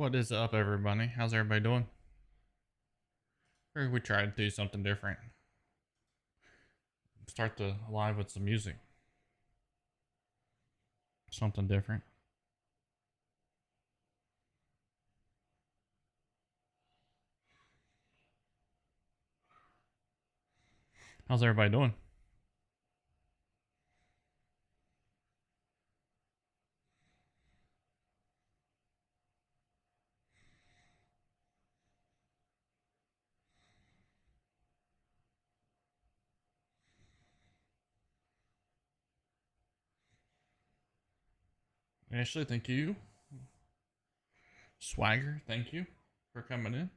What is up, everybody? How's everybody doing? Or we try to do something different. Start the live with some music. Something different. How's everybody doing? Ashley, thank you. Swagger, thank you for coming in.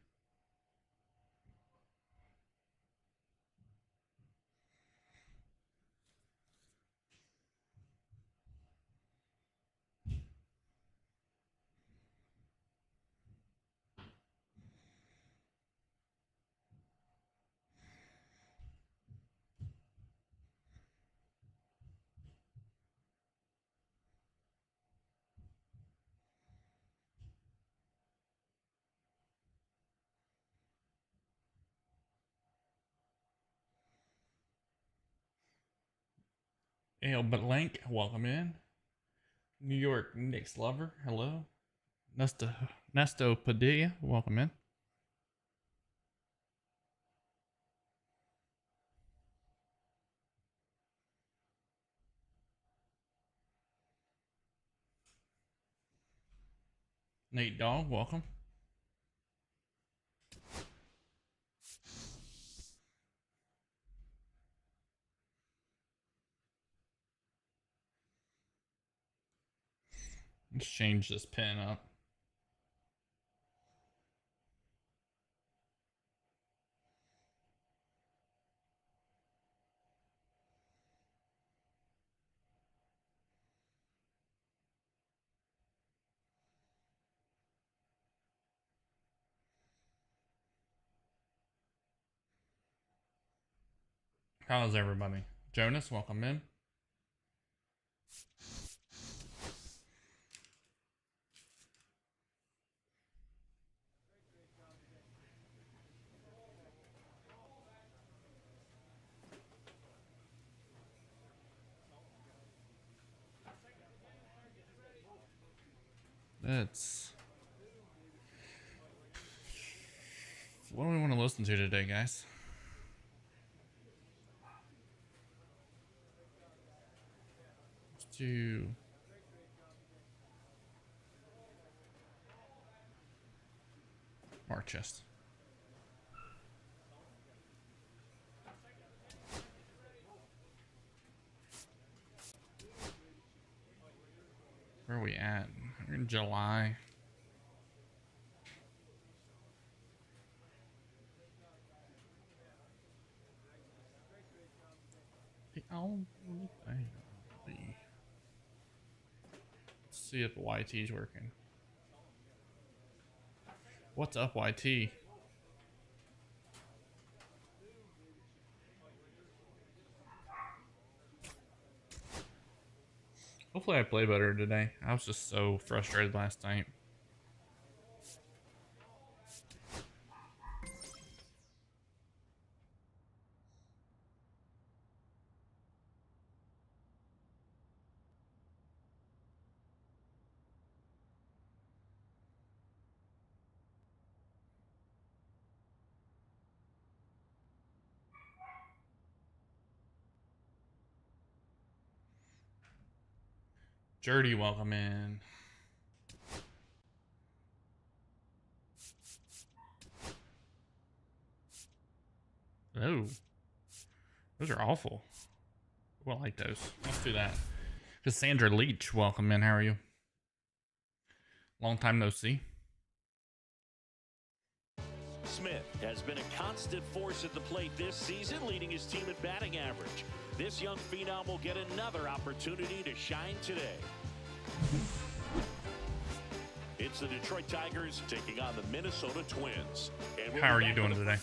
Ale Blank, welcome in. New York Knicks lover, hello. Nesto Padilla, welcome in. Nate Dog, welcome. Let's change this pin up. How's everybody? Jonas, welcome in. What do we want to listen to today, guys? Let's do Mark Chest. Where are we at? We're in July. Let's see if YT's working. What's up, YT? Hopefully I play better today. I was just so frustrated last night. Jerdy, welcome in. Oh, those are awful. I don't like those. Let's do that. Cassandra Leach, welcome in. How are you? Long time no see. Smith has been a constant force at the plate this season, leading his team in batting average. This young phenom will get another opportunity to shine today. It's the Detroit Tigers taking on the Minnesota Twins. And how are you doing today?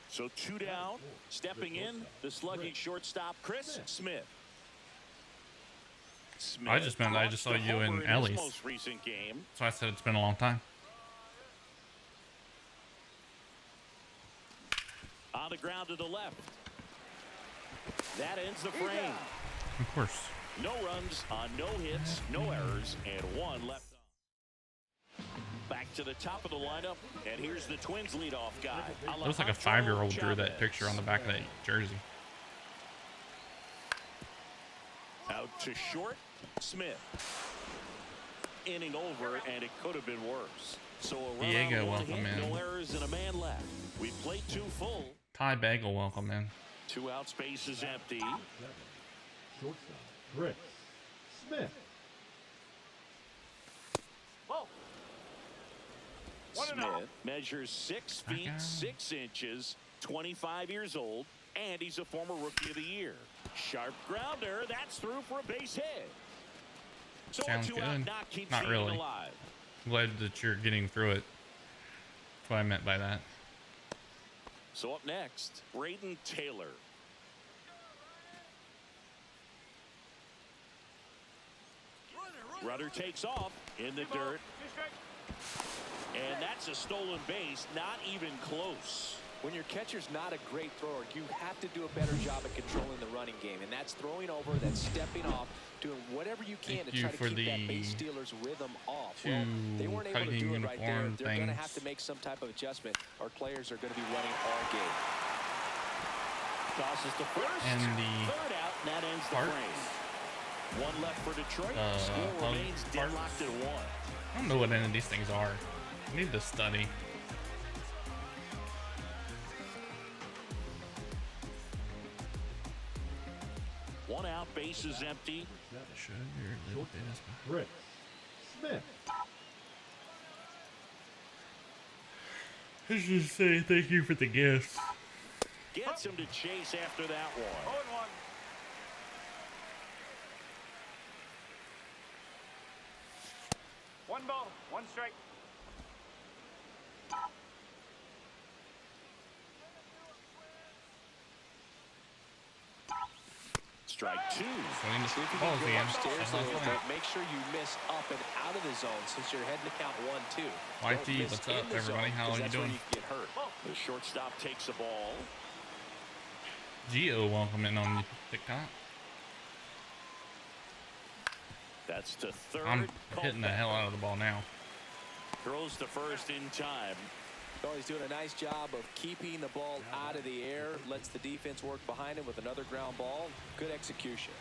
So 2 down, stepping in, the slugging shortstop, Chris Smith. Smith I just meant I just saw you in Ellie's. most recent game. So I said it's been a long time. On the ground to the left. That ends the frame. Of course. No runs on no hits, no errors, and one left on. Back to the top of the lineup, and here's the Twins leadoff guy. It looks like a 5-year-old drew that picture on the back of that jersey. Out to short, Smith. Inning over, and it could have been worse. So a run Diego, on one welcome hit, in. no errors, and a man left. We played 2 full. Ty Bagel, welcome in. 2 out, space is empty. Shortstop, Chris Smith. Smith measures 6 feet 6 inches, 25 years old, and he's a former Rookie of the Year. Sharp grounder, that's through for a base hit. So Sounds a 2 good. out knock keeps Not the inning really. alive. I'm glad that you're getting through it. That's what I meant by that. So up next, Braden Taylor. Runner takes off in the dirt. And that's a stolen base, not even close. When your catcher's not a great thrower, you have to do a better job at controlling the running game. And that's throwing over, that's stepping off, doing whatever you can to try to keep that base stealer's rhythm off. Well, they weren't able to do it right there. They're going to have to make some type of adjustment. Our players are going to be running all game. Tosses to first. And the third out, and that ends the frame. One left for Detroit. Score remains deadlocked at 1. I don't know what any of these things are. I need to study. One out, base is empty. Chris Smith. Let's just say thank you for the gifts. Gets him to chase after that one. 0-1. One ball, one strike. Strike 2. Swing See if you balls can go again. upstairs That's a not little fun. bit. Make sure you miss up and out of the zone since you're heading to count 1-2. YT, Don't miss what's in up, the everybody? zone, How 'cause are you that's where doing? you can get hurt. The shortstop takes the ball. Geo, welcome in on TikTok. That's to third. I'm hitting the hell out of the ball now. Throws to first in time. Well, he's doing a nice job of keeping the ball out of the air. Lets the defense work behind him with another ground ball. Good execution.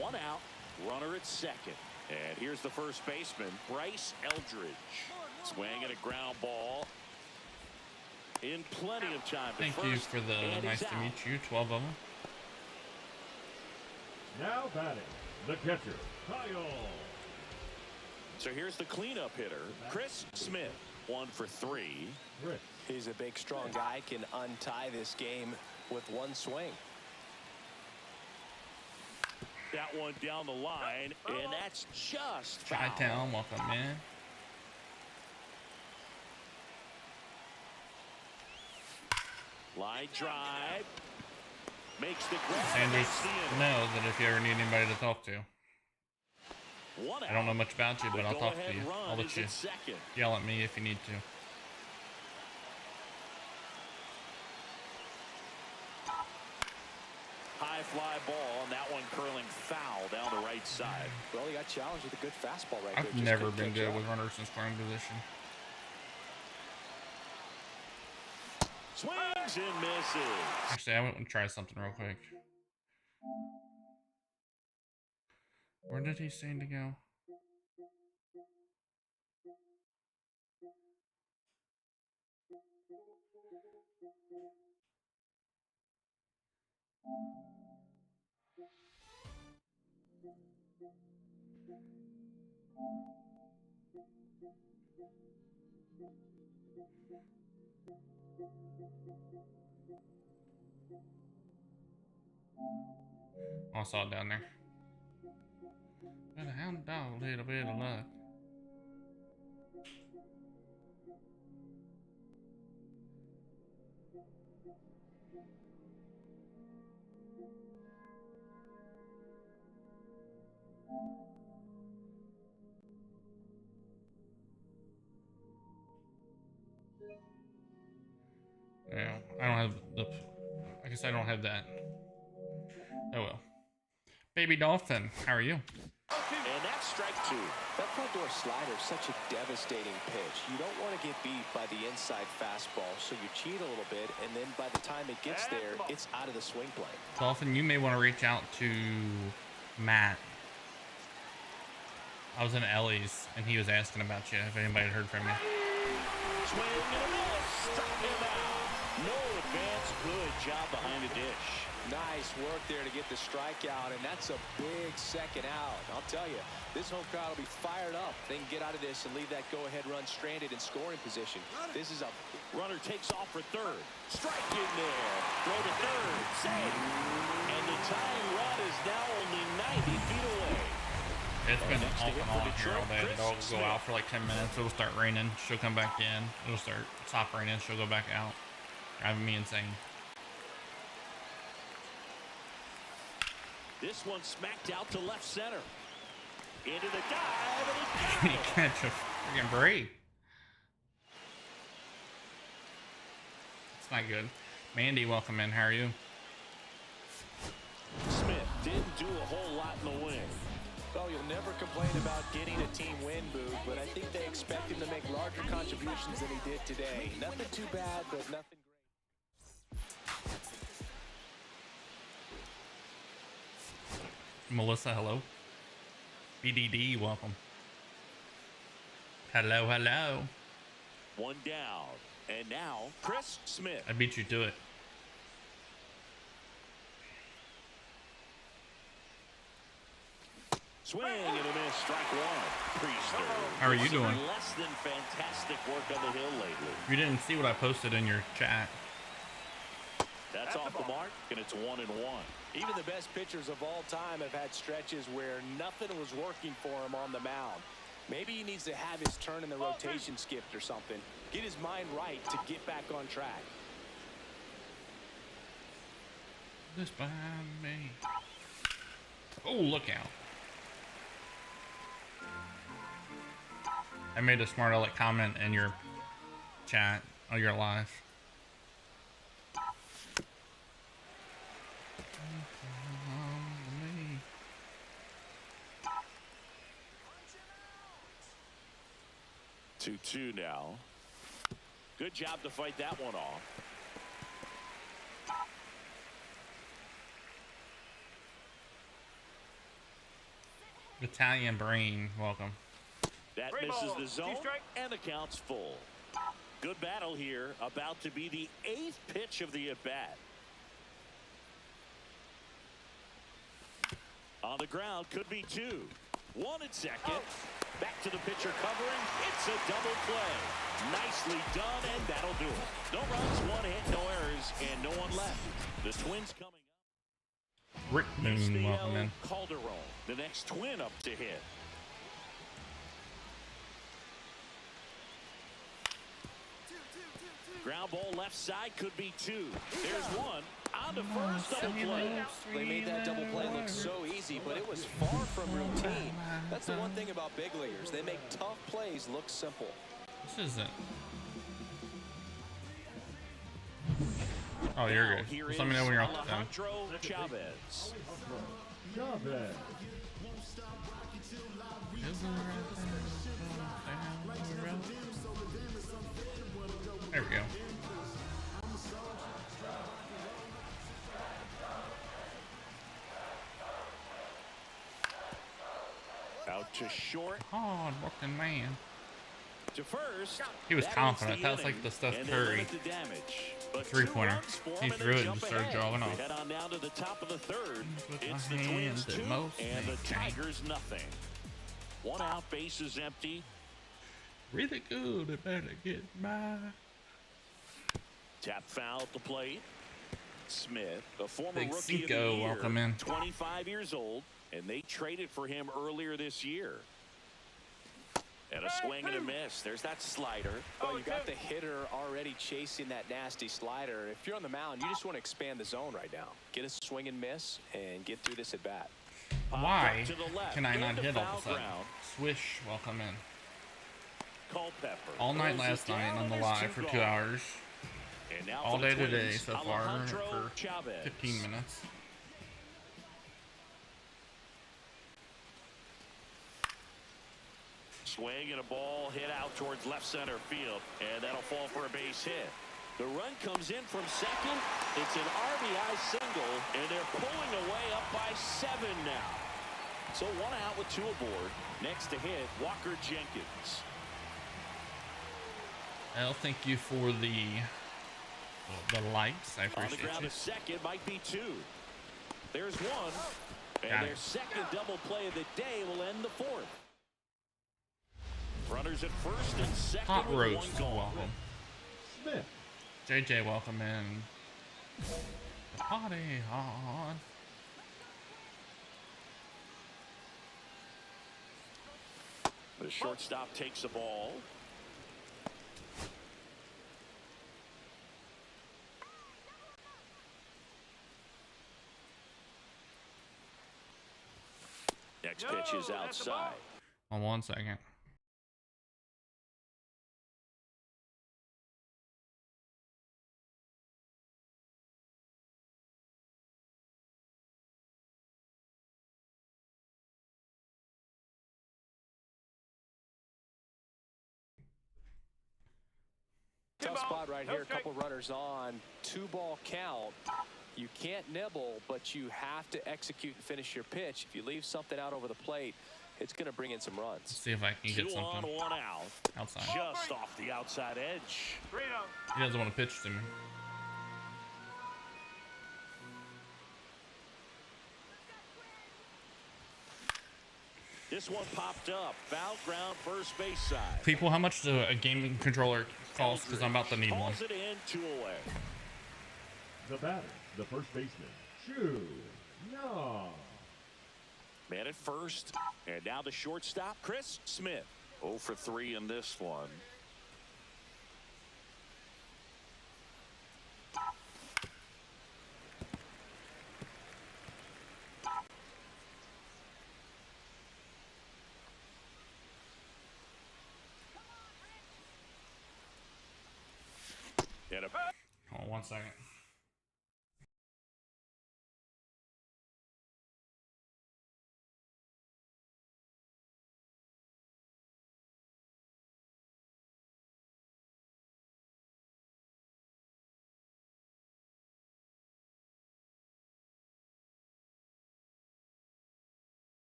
One out. Runner at second. And here's the first baseman, Bryce Eldridge. Swing and a ground ball. In plenty of time to Thank first, you for the and nice he's to out. meet you, 12 of them. Now batting, the catcher, Kyle. So here's the cleanup hitter, Chris Smith. 1 for 3. Chris. He's a big, strong guy. Can untie this game with one swing. That one down the line, and that's just foul. Chi-Town, welcome in. Line drive. Makes the grab. Sanders Makes the inning. knows that if you ever need anybody to talk to. One I don't know out. much about you, The but I'll talk to go-ahead you. run I'll let is you at second. yell at me if you need to. High fly ball, and that one curling foul down the right side. Well, he got challenged with a good fastball right I've there. Just never couldn't been catch good up. with runners in scoring position. Swings and misses. Actually, I went and try something real quick. Where did he seem to go? Oh, I saw it down there. Got a hound dog, little bit of luck. Yeah, I don't have the. I guess I don't have that. Oh well. Baby Dolphin, how are you? And that's strike two. That front door slider is such a devastating pitch. You don't want to get beat by the inside fastball, so you cheat a little bit, and then by the time it gets there, it's out of the swing plane. Dolphin, you may want to reach out to Matt. I was in Ellie's, and he was asking about you, if anybody had heard from you. Swing and a miss. Struck him out. No advance. Good job behind the dish. Nice work there to get the strikeout, and that's a big second out. I'll tell you, this home crowd will be fired up. They can get out of this and leave that go-ahead run stranded in scoring position. This is a runner takes off for third. Strike in there. Throw to third. Save. And the tying run is now only 90 feet away. It's been off and on here all day. The dog will go out for like 10 minutes. It'll start raining. She'll come back in. It'll stop raining. She'll go back out. Driving me insane. This one smacked out to left center. Into the dive, and He catch a freaking break. It's not good. Mandy, welcome in. How are you? Smith didn't do a whole lot in the win. well, you'll never complain about getting a team win, Boog, but I think they expect him to make larger contributions than he did today. Nothing too bad, but nothing great. Melissa, hello. BDD, welcome. Hello, hello. One down. And now, Chris Smith. I beat you to it. Swing and a miss, strike one. Priester. How are you doing? Less than fantastic work on the hill lately. You didn't see what I posted in your chat. That's off the mark, and it's 1-1. Even the best pitchers of all time have had stretches where nothing was working for him on the mound. Maybe he needs to have his turn in the rotation skipped or something. Get his mind right to get back on track. This behind me. Oh, look out. I made a smart aleck comment in your chat. Oh, you're live. Two now. Good job to fight that one off. Italian Brain, welcome. That misses the zone, and the count's full. Good battle here, about to be the 8th pitch of the at-bat. On the ground, could be 2. 1 at second. Back to the pitcher covering. It's a double play. Nicely done, and that'll do it. No runs, 1 hit, no errors, and no one left. The Twins coming up. Rick Moon, welcome in. Calderon, the next Twin up to hit. Ground ball left side, could be 2. There's 1. On to first, double play. They made that double play look so easy, but it was far from routine. That's the one thing about big leaguers. They make tough plays look simple. This isn't. Oh, you're good. Just let me know when you're off the phone. Chavez. Chavez. There we go. Out to short. Hard working man. To first. He was confident. That was like the Steph Curry three-pointer. He threw it and started jogging off. Head on down to the top of the third. With It's my the Twins hands at 2 most and the make Tigers nothing. 1 out, base is empty. Really good. It better get by. Tap foul at the plate. Smith, a former Big rookie Cinco, of the year, welcome in. 25 years old, and they traded for him earlier this year. And a swing and a miss. There's that slider. Well, you got the hitter already chasing that nasty slider. If you're on the mound, you just want to expand the zone right now. Get a swing and miss and get through this at bat. Why can I not hit all of a sudden? Swish, welcome in. Culpepper All night throws last it night down, on the and live there's for 2 2 gone. hours. And now all for the day today Twins, so far Alejandro for Chavez. 15 minutes. Swing and a ball hit out towards left center field, and that'll fall for a base hit. The run comes in from second. It's an RBI single, and they're pulling away up by 7 now. So 1 out with 2 aboard. Next to hit, Walker Jenkins. Well, thank you for the likes. I On the appreciate ground you. to second might be 2. There's 1. Got And it. their second double play of the day will end the 4th. Runners at first and second Hot with roast, 1 gone. welcome. Smith. JJ, welcome in. The party on. The shortstop takes the ball. Next pitch is outside. On 1 second. Tough spot right here. A couple runners on. 2-ball count. You can't nibble, but you have to execute and finish your pitch. If you leave something out over the plate, it's going to bring in some runs. Let's see if I can get 2 on, something 1 out. outside. Just off the outside edge. He doesn't want to pitch to me. This one popped up. Foul ground, first base side. People, how much do a gaming controller cost? Because I'm about to need one. Calls it in, 2 away. The batter, the first baseman, Chu No. Man at first, and now the shortstop, Chris Smith. 0 for 3 in this one. And a Hold on 1 second.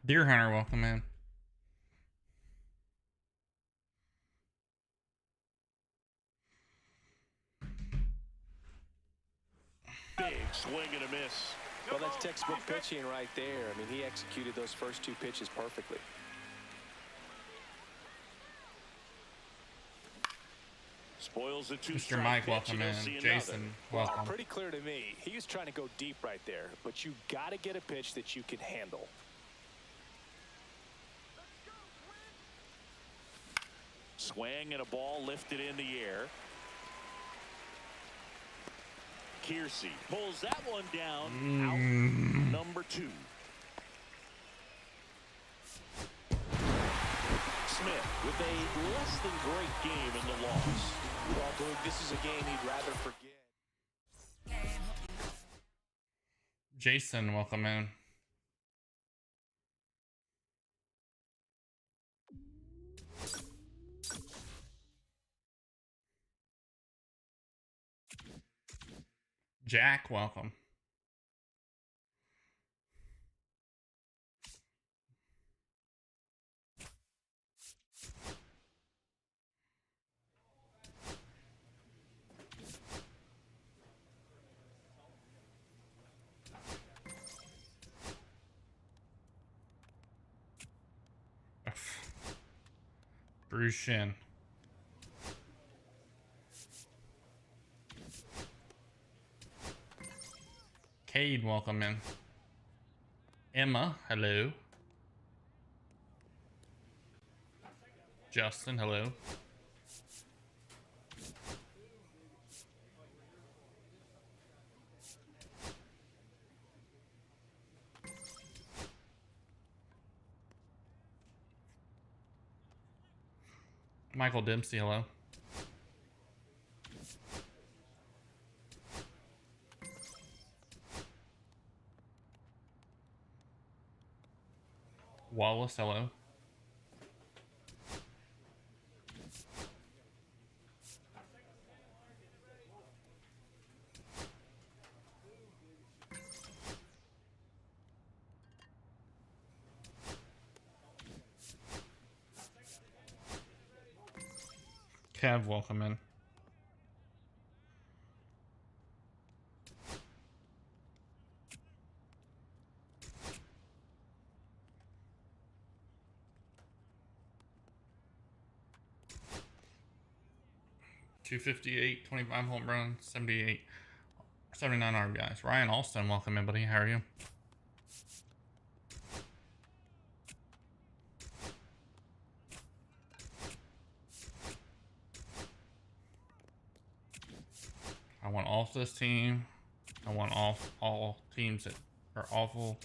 Deer Hunter, welcome in. big swing and a miss. Well, that's textbook pitching right there. I mean, he executed those first 2 pitches perfectly. Spoils the 2 Mr. Mike, welcome in. Jason, welcome. Pretty clear to me. He was trying to go deep right there, but you got to get a pitch that you can handle. Swing and a ball lifted in the air. Kiersey pulls that one down. Out number 2. Smith with a less than great game in the loss. Well, Boog, this is a game he'd rather forget. Jason, welcome in. Jack, welcome. Bruce Shin. Cade, welcome in. Emma, hello. Justin, hello. Michael Dempsey, hello. Wallace, hello. Kev, welcome in. .258, 25 home runs, 78, 79 RBIs. Ryan Alston, welcome in, buddy. How are you? I want off this team. I want off all teams that are awful.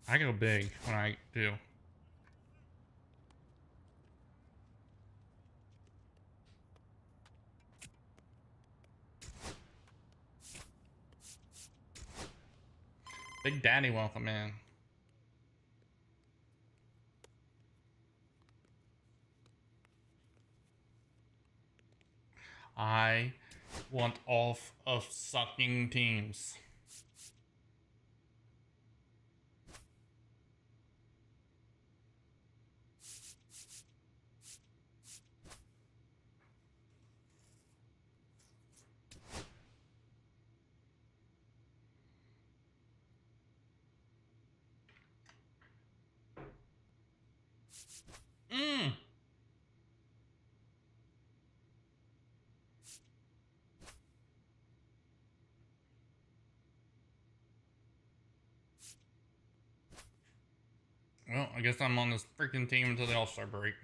I go big when I do. Big Daddy, welcome in. I want off of sucking teams. Well, I guess I'm on this freaking team until the All-Star break.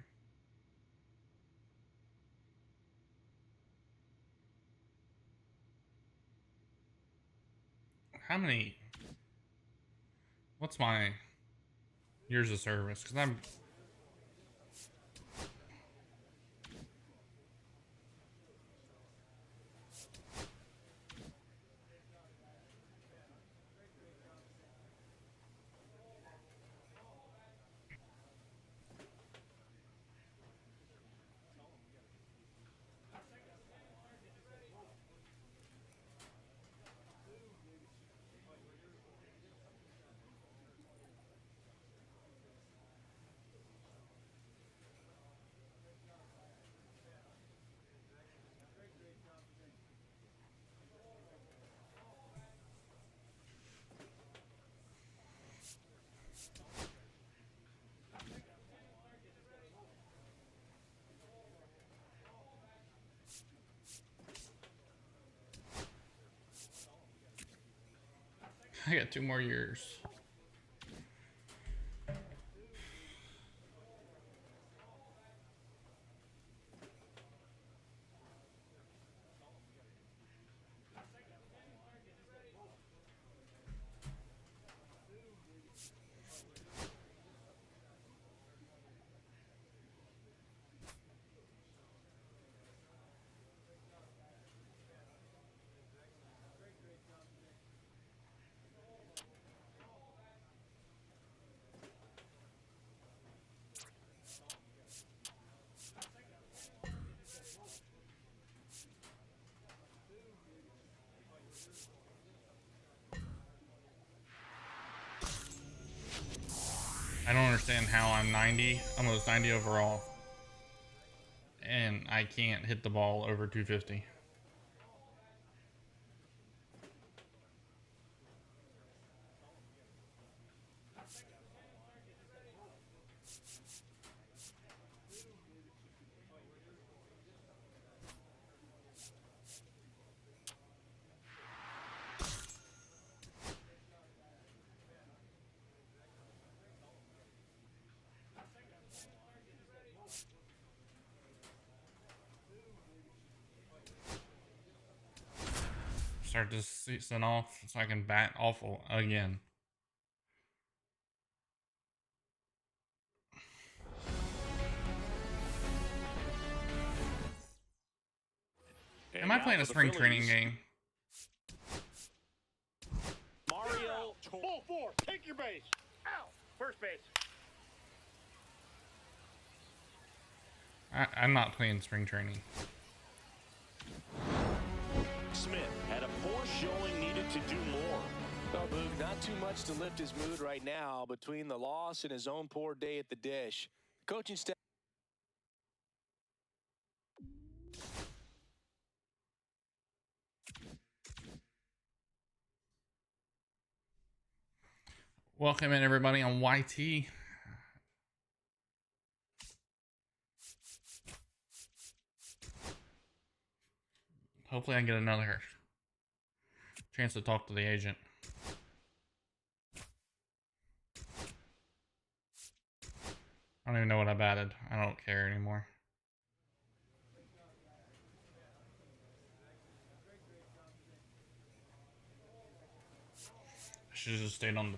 How many? What's my years of service? Because I'm... I got 2 more years. I don't understand how I'm 90, almost 90 overall, and I can't hit the ball over 250. start this season off so I can bat awful again. And am I playing a spring training game? Mario. Ball 4, take your base. Ow, first base. I'm not playing spring training. Smith had a poor showing, needed to do more. Well, Boog, not too much to lift his mood right now between the loss and his own poor day at the dish. Coaching staff. Welcome in, everybody, on YT. Hopefully I can get another chance to talk to the agent. I don't even know what I batted. I don't care anymore. I should have just stayed on the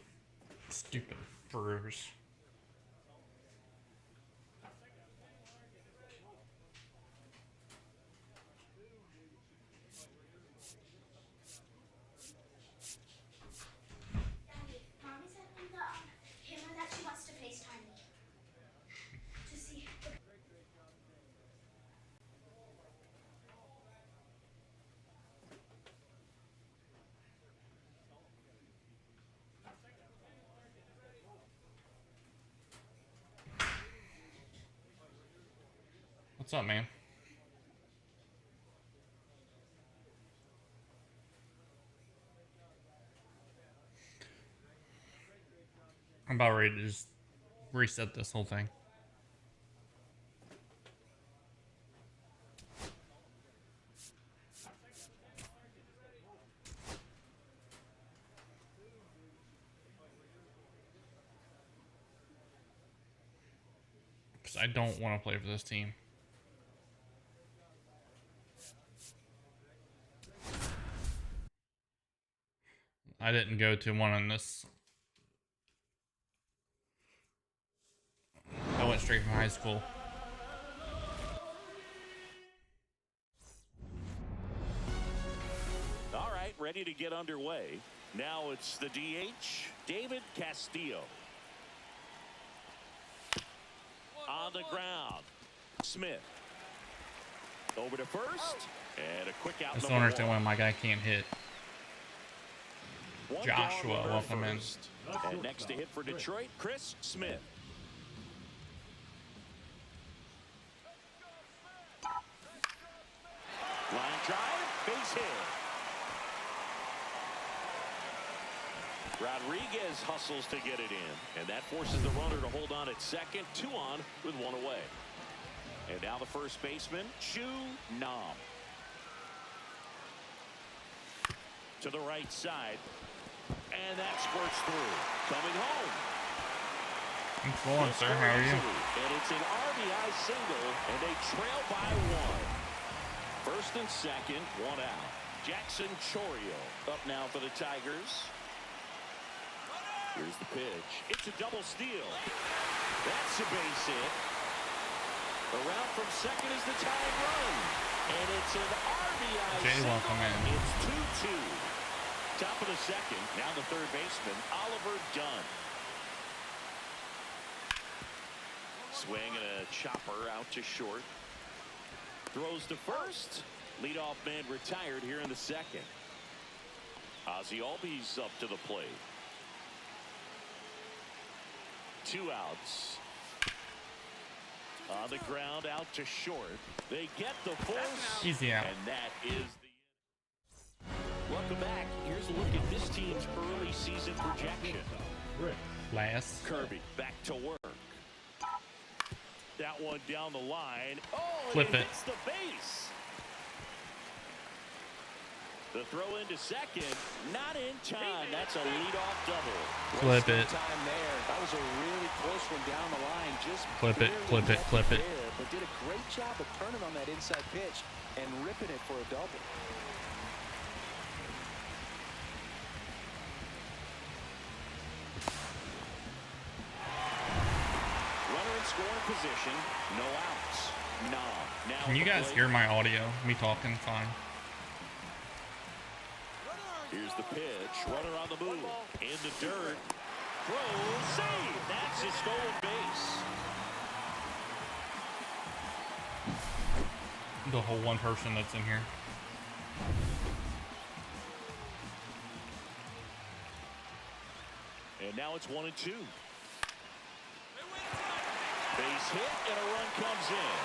stupid Brewers. What's up, man? I'm about ready to just reset this whole thing. Because I don't want to play for this team. I didn't go to one in this. I went straight from high school. All right, ready to get underway. Now it's the DH, David Castillo. On the ground, Smith. Over to first, and a quick out. I just don't understand why my guy can't hit. Joshua, welcome in. And next to hit for Detroit, Chris Smith. Line drive, base hit. Rodriguez hustles to get it in, and that forces the runner to hold on at second. 2 on with 1 away. And now the first baseman, Chu Nam. To the right side. And that squirts through. Coming home. I'm flowing, sir. How are you? And it's an RBI single, and they trail by 1. First and second, 1 out. Jackson Chourio up now for the Tigers. Here's the pitch. It's a double steal. That's a base hit. Around from second is the tying run. And it's an RBI single. Welcome in. It's 2-2. Top of the second. Now the third baseman, Oliver Dunn. Swing and a chopper out to short. Throws to first. Leadoff man retired here in the second. Ozzie Albies up to the plate. 2 outs. On the ground, out to short. They get the force. Easy out. And that is the... Welcome back. Here's a look at this team's early season projection. Last. Kirby back to work. That one down the line. Oh, and Flip it. hits the base. The throw into second, not in time. That's a leadoff double. Flip it. Time there. That was a really close one down the line. Just Flip it, flip it, flip it. there, but did a great job of turning on that inside pitch and ripping it for a double. position. No outs. Now can you guys hear my audio? Me talking fine. Here's the pitch. Runner on the move. In the dirt. Throw. Save. That's his stolen base. The whole one person that's in here. And now it's 1-2. Base hit and a run comes in.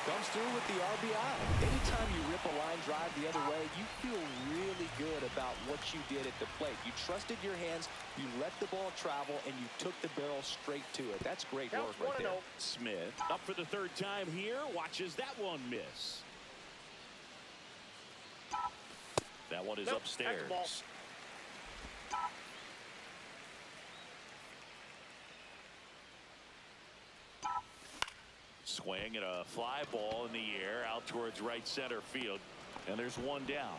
Comes through with the RBI. Anytime you rip a line drive the other way, you feel really good about what you did at the plate. You trusted your hands, you let the ball travel, and you took the barrel straight to it. That's great work right there. Smith up for the third time here. Watches that one miss. That one is upstairs. Swing and a fly ball in the air out towards right center field. And there's one down.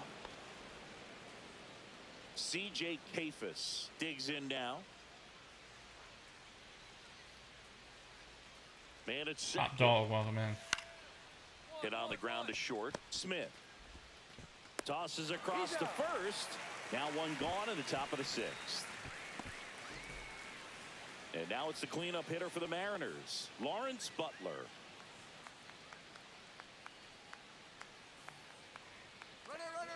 C.J. Kafis digs in now. Man at second. Top dog, welcome in. Hit on the ground to short. Smith tosses across the first. Now one gone in the top of the sixth. And now it's the cleanup hitter for the Mariners, Lawrence Butler.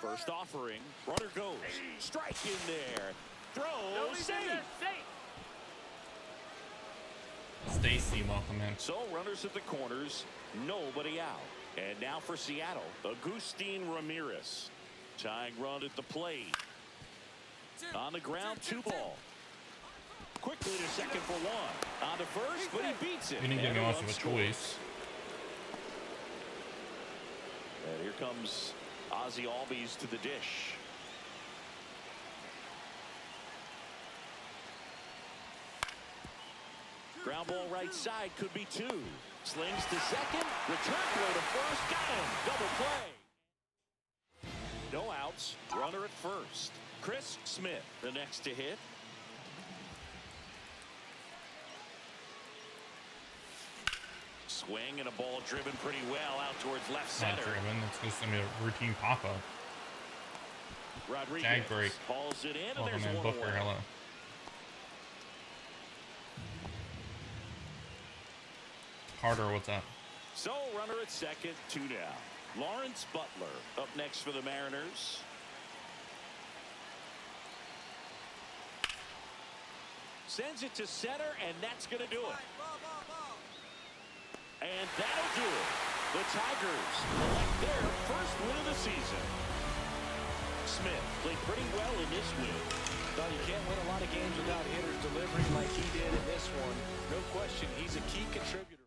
First offering, runner goes, strike in there, throw, save. Stacy, welcome in. So runners at the corners, nobody out. And now for Seattle, Agustin Ramirez. Tying run at the plate. On the ground, 2 ball. Quickly to second for 1. On to first, but he beats it. You didn't give me much of a choice. And here comes Ozzie Albies to the dish. Ground ball right side, could be 2. Slings to second, return throw to first, got him, double play. No outs, runner at first. Chris Smith, the next to hit. Swing and a ball driven pretty well out towards left center. Not driven, it's just gonna be a routine pop-up. Rodriguez Tag break. hauls it in, and Welcome there's in, 1 Booker, away. hello. Carter, what's up? So runner at second, 2 down. Lawrence Butler up next for the Mariners. Sends it to center, and that's going to do it. And that'll do it. The Tigers collect their first win of the season. Smith played pretty well in this win. No, you can't win a lot of games without hitters delivering like he did in this one. No question, he's a key contributor.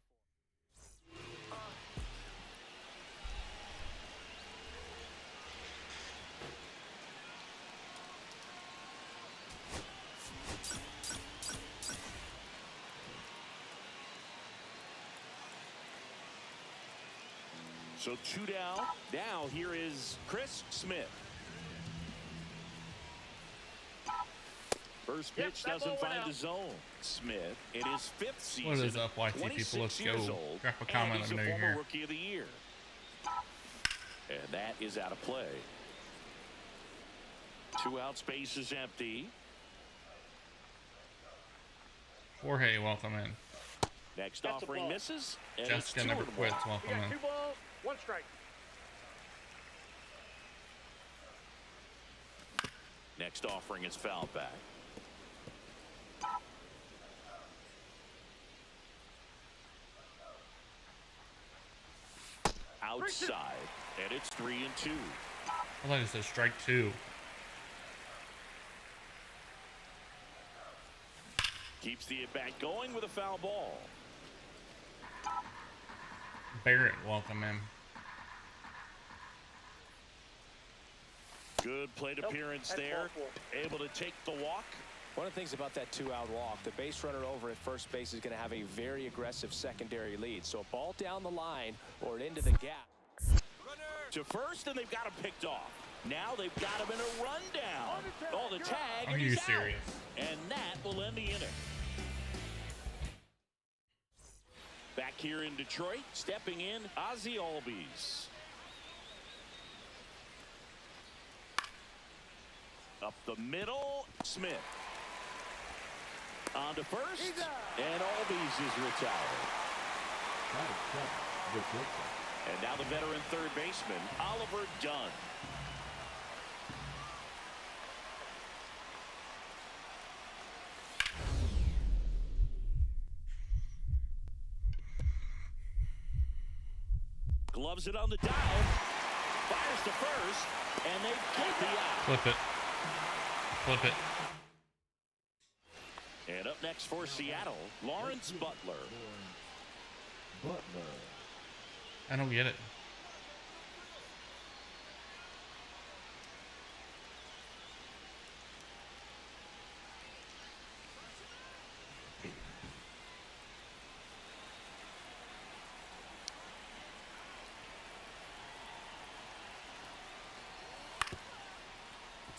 So 2 down. Now here is Chris Smith. First pitch doesn't find the zone. Smith in his 5th season. What is up, YT people? Let's go. Old, Drop a comment, let me know you're here. Rookie of the year. And that is out of play. 2 out, space is empty. Jorge, welcome in. Next That's a offering ball. misses. And Jessica it's 2 never and 1. quits, welcome You got in. 2 balls, 1 strike. Next offering is fouled back. Outside, and it's 3-2. I thought it said strike 2. Keeps the at-bat going with a foul ball. Barrett, welcome in. Good plate appearance That's there. ball 4. Able to take the walk. One of the things about that 2-out walk, the base runner over at first base is going to have a very aggressive secondary lead. So a ball down the line or into the gap. To first, and they've got him picked off. Now they've got him in a rundown. Oh, the tag. Are and you he's serious? out. And that will end the inning. Back here in Detroit, stepping in, Ozzie Albies. Up the middle, Smith. On to first, and Albies is retired. And now the veteran third baseman, Oliver Dunn. Gloves it on the dive. Fires to first, and they get the out. Flip it. Flip it. And up next for Seattle, Lawrence Butler. I don't get it.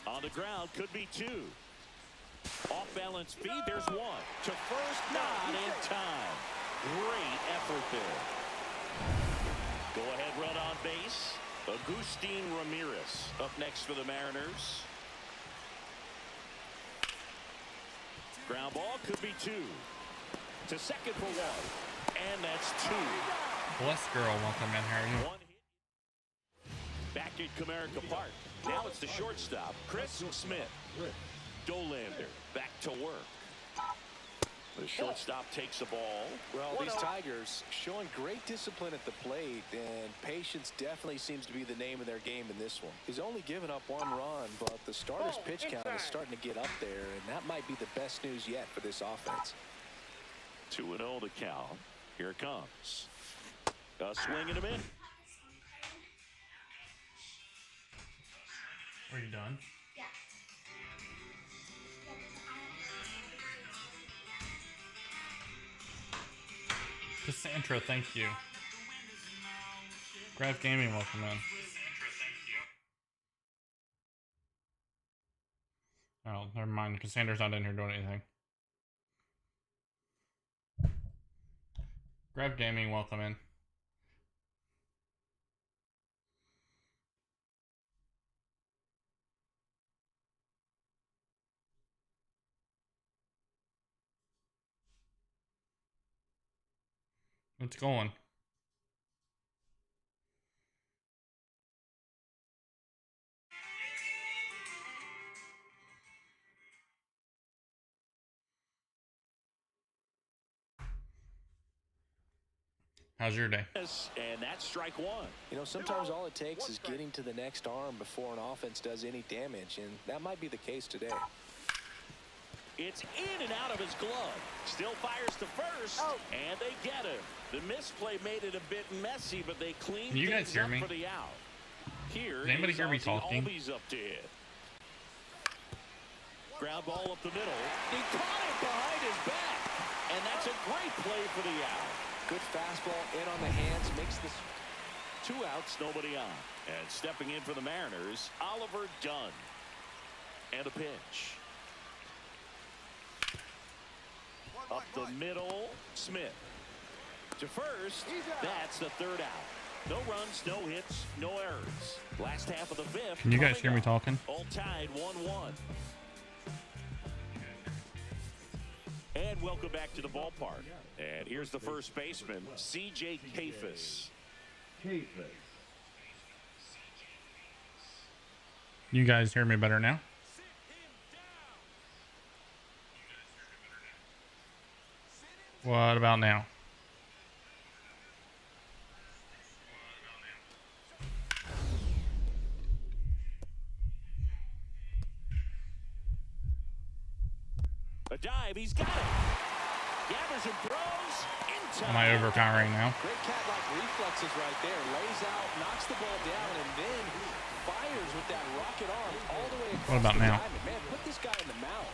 On the ground, could be two. Off balance feed, there's one. To first, not in time. Great effort there. Go ahead run on base. Agustin Ramirez up next for the Mariners. Ground ball, could be two. To second for one. And that's two. Bless girl, welcome in. How are you? One hit. Back at Comerica Park. Now it's the shortstop, Chris Smith. Dolander back to work. The shortstop takes the ball. Well, these Tigers showing great discipline at the plate, and patience definitely seems to be the name of their game in this one. He's only given up one run, but the starter's pitch count is starting to get up there, and that might be the best news yet for this offense. 2-0 the count. Here it comes. A swing and a miss. Are you done? Cassandra, thank you. Graph Gaming, welcome in. Oh, never mind. Cassandra's not in here doing anything. Graph Gaming, welcome in. It's going. How's your day? And that's strike one. You know, sometimes all it takes is getting to the next arm before an offense does any damage, and that might be the case today. It's in and out of his glove. Still fires to first, and they get him. The misplay made it a bit messy, but they cleaned Can you guys hear me? for the out. Here, does anybody hear me talking? Albies up to hit. Ground ball up the middle. He caught it behind his back, and that's a great play for the out. Good fastball in on the hands, makes this 2 outs, nobody on. And stepping in for the Mariners, Oliver Dunn. And a pitch. Up the middle, Smith. To first, that's the third out. No runs, no hits, no errors. Last half of the fifth. Can you guys hear me talking? All tied 1-1. And welcome back to the ballpark. And here's the first baseman, C.J. Kafis. You guys hear me better now? What about now? A dive, he's got it. Gathers and throws in time. Am I overpowering now? great cat-like reflexes right there. Lays out, knocks the ball down, and then fires with that rocket arm all the way across. What about the now? diamond. Man, put this guy in the mouth.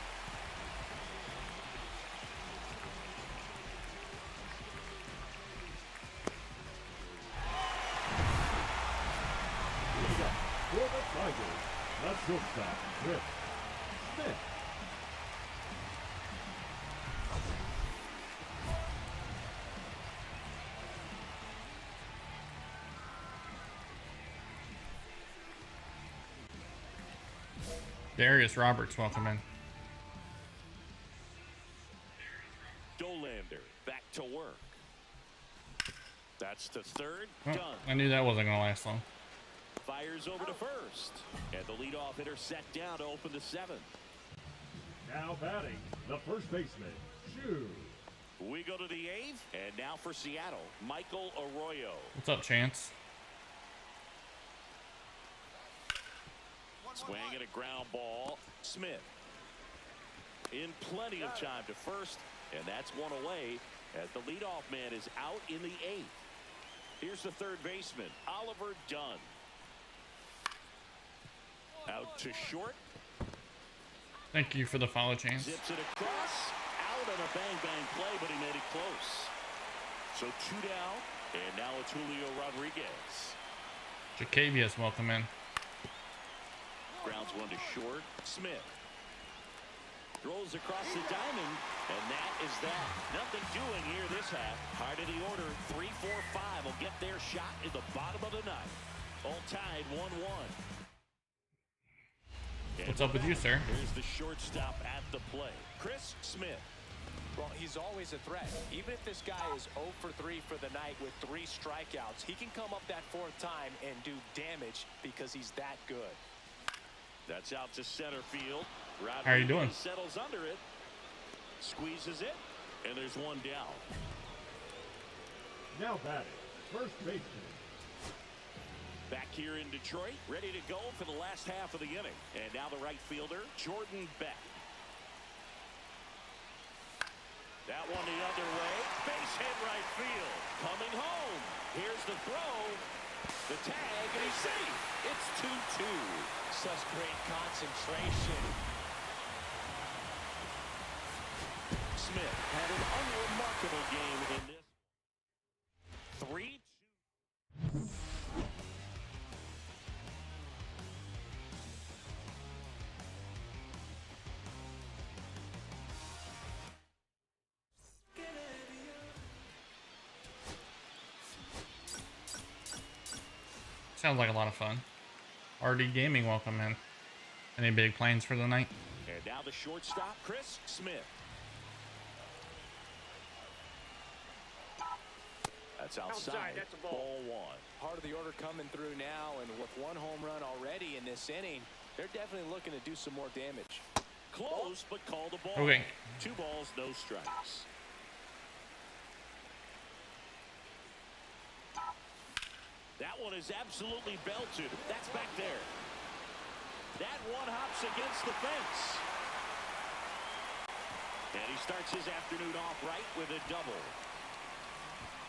For the Tigers, the shortstop, Chris Smith. Darius Roberts, welcome in. Dolander back to work. That's the third. Oh, Done. I knew that wasn't going to last long. Fires over to first. And the leadoff hitter set down to open the seventh. Now batting, the first baseman, Shu. We go to the eighth. And now for Seattle, Michael Arroyo. What's up, Chance? Swing and a ground ball. Smith. In plenty of time to first. And that's one away as the leadoff man is out in the eighth. Here's the third baseman, Oliver Dunn. Out to short. Thank you for the follow, Chance. Zips it across. Out on a bang-bang play, but he made it close. So two down, and now it's Julio Rodriguez. Jacavius, welcome in. Grounds one to short. Smith. Throws across the diamond, and that is that. Nothing doing here this half. Heart of the order, 3, 4, 5 will get their shot in the bottom of the ninth. All tied 1-1. What's up with you, sir? Here's the shortstop at the plate, Chris Smith. Well, he's always a threat. Even if this guy is 0 for 3 for the night with 3 strikeouts, he can come up that fourth time and do damage because he's that good. That's out to center field. Rodriguez How are you doing? Settles under it, squeezes it, and there's one down. Now batting, first baseman. Back here in Detroit, ready to go for the last half of the inning. And now the right fielder, Jordan Beck. That one the other way. Base hit right field. Coming home. Here's the throw. The tag, and he's safe. It's 2-2. Such great concentration. Smith had an unremarkable game in this. 3-2. Sounds like a lot of fun. RD Gaming, welcome in. Any big plans for the night? And now the shortstop, Chris Smith. That's outside. That's a ball. Ball one. Part of the order coming through now, and with 1 home run already in this inning, they're definitely looking to do some more damage. Close, but call the ball. Okay. 2 balls, no strikes. That one is absolutely belted. That's back there. That one hops against the fence. And he starts his afternoon off right with a double.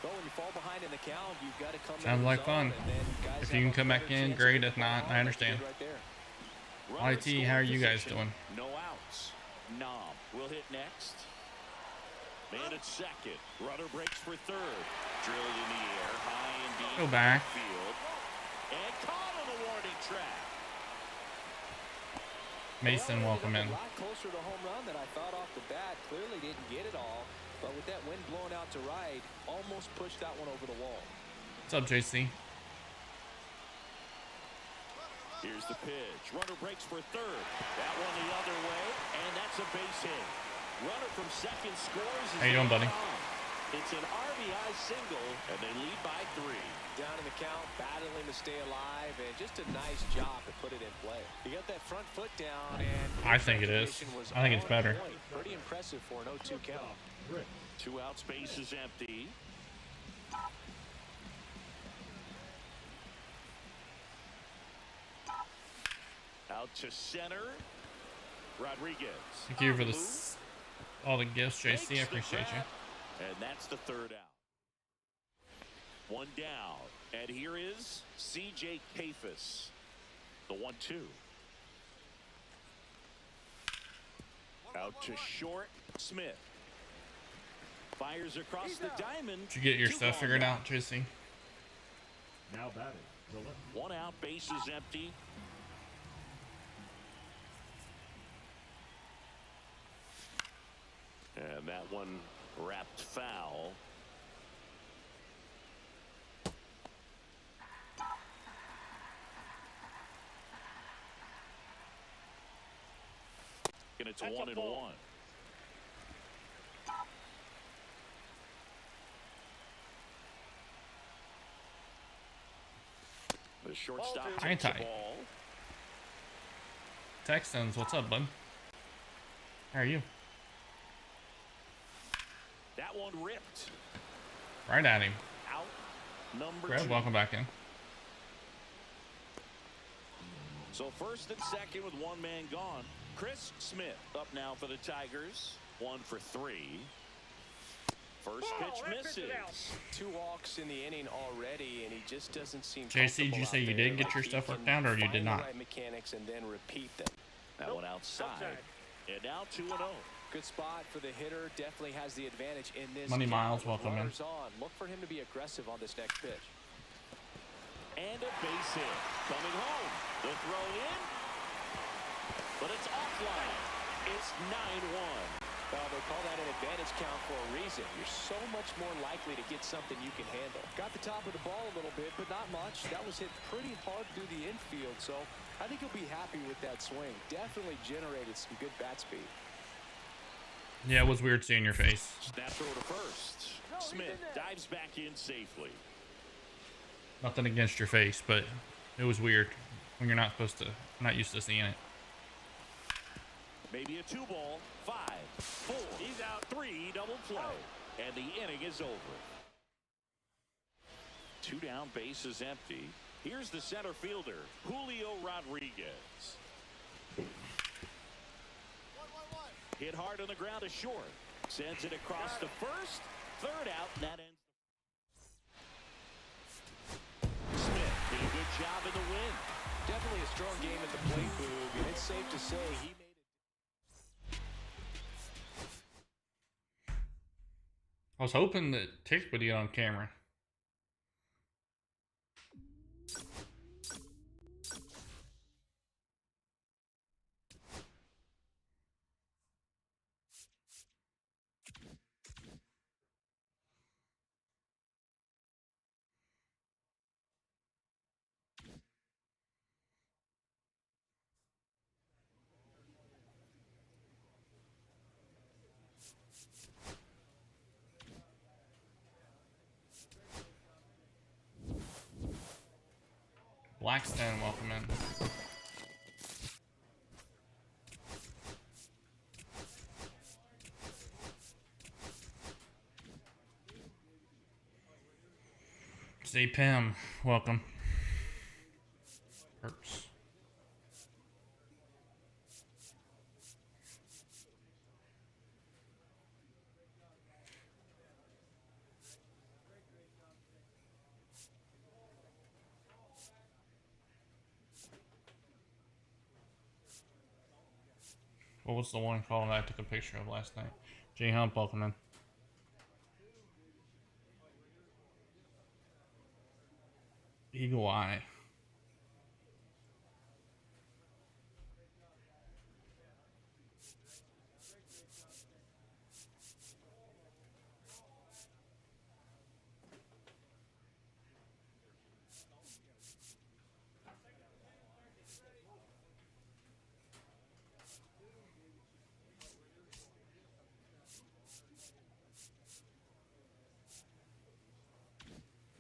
But when you fall behind in the count, you've got to come Sounds in like fun. If you can come back in, great. If not, I understand. Right there. IT, how are you guys doing? No outs. Nom will hit next. Man at second. Runner breaks for third. Drilled in the air, high and deep. Go back. Field. And caught on the warning track. Mason, welcome in. A lot closer to home run than I thought off the bat. Clearly didn't get it all, but with that wind blowing out to right, almost pushed that one over the wall. What's up, JC? Here's the pitch. Runner breaks for third. That one the other way, and that's a base hit. Runner from second scores. How you doing, buddy? It's an RBI single, and they lead by 3. Down in the count, battling to stay alive, and just a nice job to put it in play. He got that front foot down, and I think it is. I think it's better. Pretty impressive for an 0-2 count. 2 out, space is empty. Out to center. Rodriguez. Thank you for all the gifts, JC. I appreciate you. And that's the third out. 1 down. And here is C.J. Kafis. The 1-2. Out to short. Smith. Fires across the diamond. Did you get your stuff figured out, JC? Now batting, the left. 1 out, base is empty. And that one wrapped foul. it's 1-1. The shortstop takes the ball. Texans, what's up, bud? How are you? That one ripped. Right at him. Out. Number Greg, 2. welcome back in. So first and second with one man gone. Chris Smith up now for the Tigers. 1 for 3. First pitch misses. 2 walks in the inning already, and he just doesn't seem. JC, did you say you did get your stuff worked out, or you did not? Right mechanics and then repeat them. That one outside. And now 2-0. Good spot for the hitter. Definitely has the advantage in this. Money Miles, welcome in. Look for him to be aggressive on this next pitch. And a base hit. Coming home. The throw in. But it's offline. It's 9-1. They call that an advantage count for a reason. You're so much more likely to get something you can handle. Got the top of the ball a little bit, but not much. That was hit pretty hard through the infield, so I think he'll be happy with that swing. Definitely generated some good bat speed. Yeah, it was weird seeing your face. Snap throw to first. Smith dives back in safely. Nothing against your face, but it was weird when you're not not used to seeing it. Maybe a 2-ball. 5, 4. He's out. 3. Double play. And the inning is over. 2 down. Base is empty. Here's the center fielder, Julio Rodriguez. Hit hard on the ground to short. Sends it across to first. 3rd out. And that ends. Smith did a good job in the win. Definitely a strong game at the plate, Boog, and it's safe to say he made it. I was hoping that Tick would get on camera. Blackstone, welcome in. Stay Pim, welcome. Perks. What was the one call that I took a picture of last night? J Hump, welcome in. Eagle Eye.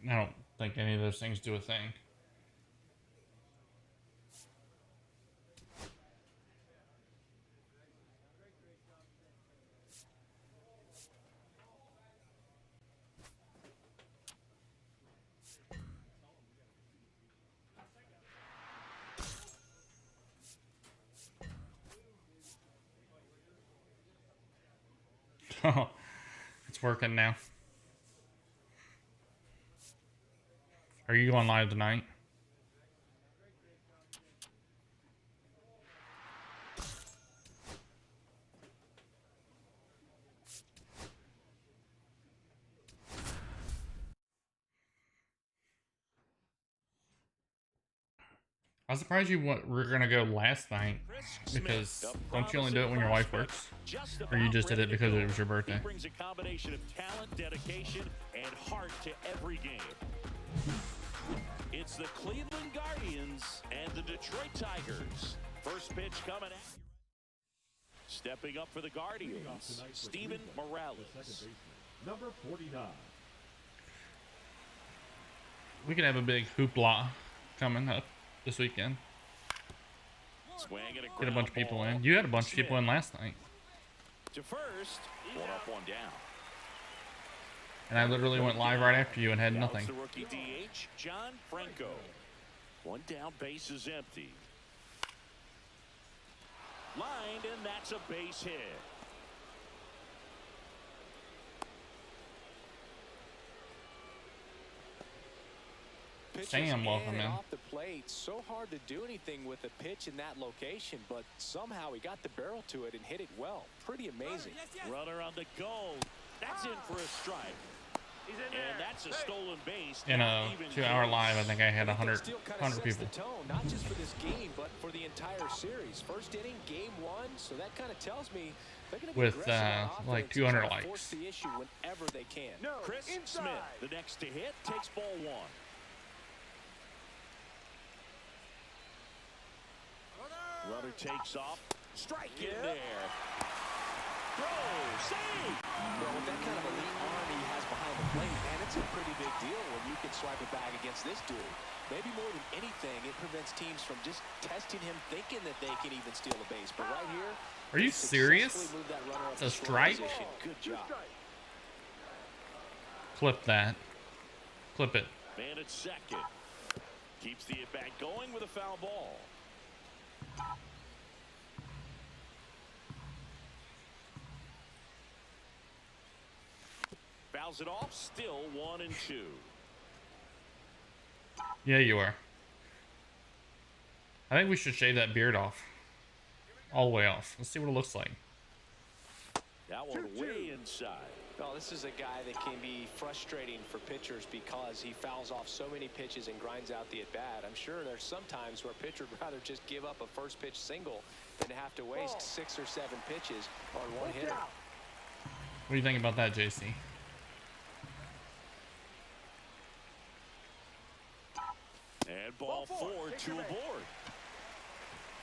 I don't think any of those things do a thing. Oh, it's working now. Are you going live tonight? I was surprised you were gonna go last night, because don't you only do it when your wife works? Or you just did it because it was your birthday? He brings a combination of talent, dedication, and heart to every game. It's the Cleveland Guardians and the Detroit Tigers. First pitch coming at you. Stepping up for the Guardians, Steven Morales. The second baseman, number 49. We could have a big hoopla coming up this weekend. Get a bunch of people in. You had a bunch of people in last night. To first, one up, one down. And I literally went live right after you and had nothing. The rookie DH, John Franco. One down, base is empty. Lined, and that's a base hit. Sam, welcome in. Off the plate, so hard to do anything with a pitch in that location, but somehow he got the barrel to it and hit it well. Pretty amazing. Runner on the go. That's in for a strike. And that's a stolen base. In a 2-hour live, I think I had 100 people. The tone, not just for this game, but for the entire series. First inning, game one, so that kind of tells me they're going to be with like 200 likes. Force the issue whenever they can. No, Chris Smith, the next to hit, takes ball one. Runner takes off. Strike in there. Throw. Save. Well, with that kind of elite arm he has behind the plate, man, it's a pretty big deal when you can swipe it back against this dude. Maybe more than anything, it prevents teams from just testing him, thinking that they can even steal a base. But right here, are you serious? It's a strike? Good job. Clip that. Clip it. Man at second. Keeps the at-bat going with a foul ball. Fouls it off, still 1-2. Yeah, you are. I think we should shave that beard off. All the way off. Let's see what it looks like. That one way inside. Well, this is a guy that can be frustrating for pitchers because he fouls off so many pitches and grinds out the at-bat. I'm sure there's some times where a pitcher would rather just give up a first pitch single than to have to waste 6 or 7 pitches on one hitter. What do you think about that, JC? And ball 4, 2 aboard.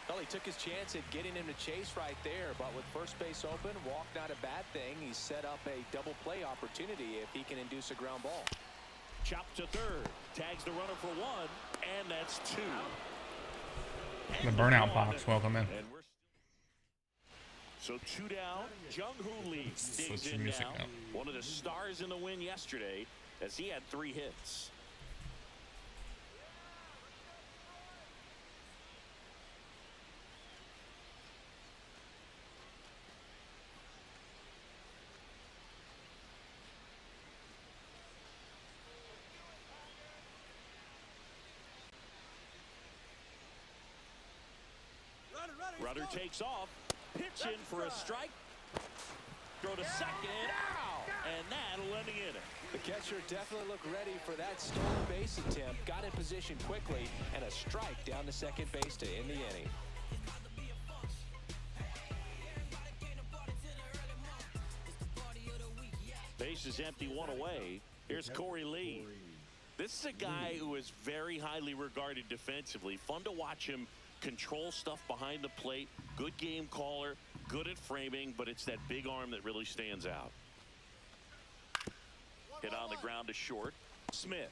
Well, he took his chance at getting him to chase right there, but with first base open, walk not a bad thing. He set up a double play opportunity if he can induce a ground ball. Chop to third, tags the runner for 1, and that's 2. The burnout box, welcome in. So 2 down, Jung-Hoo Lee digs in now. One of the stars in the win yesterday as he had 3 hits. Runner takes off, pitch in for a strike, throw to second, ow, and that'll end the inning. The catcher definitely looked ready for that stolen base attempt, got in position quickly, and a strike down to second base to end the inning. Base is empty, 1 away. Here's Corey Lee. This is a guy who is very highly regarded defensively. Fun to watch him control stuff behind the plate. Good game caller, good at framing, but it's that big arm that really stands out. Hit on the ground to short. Smith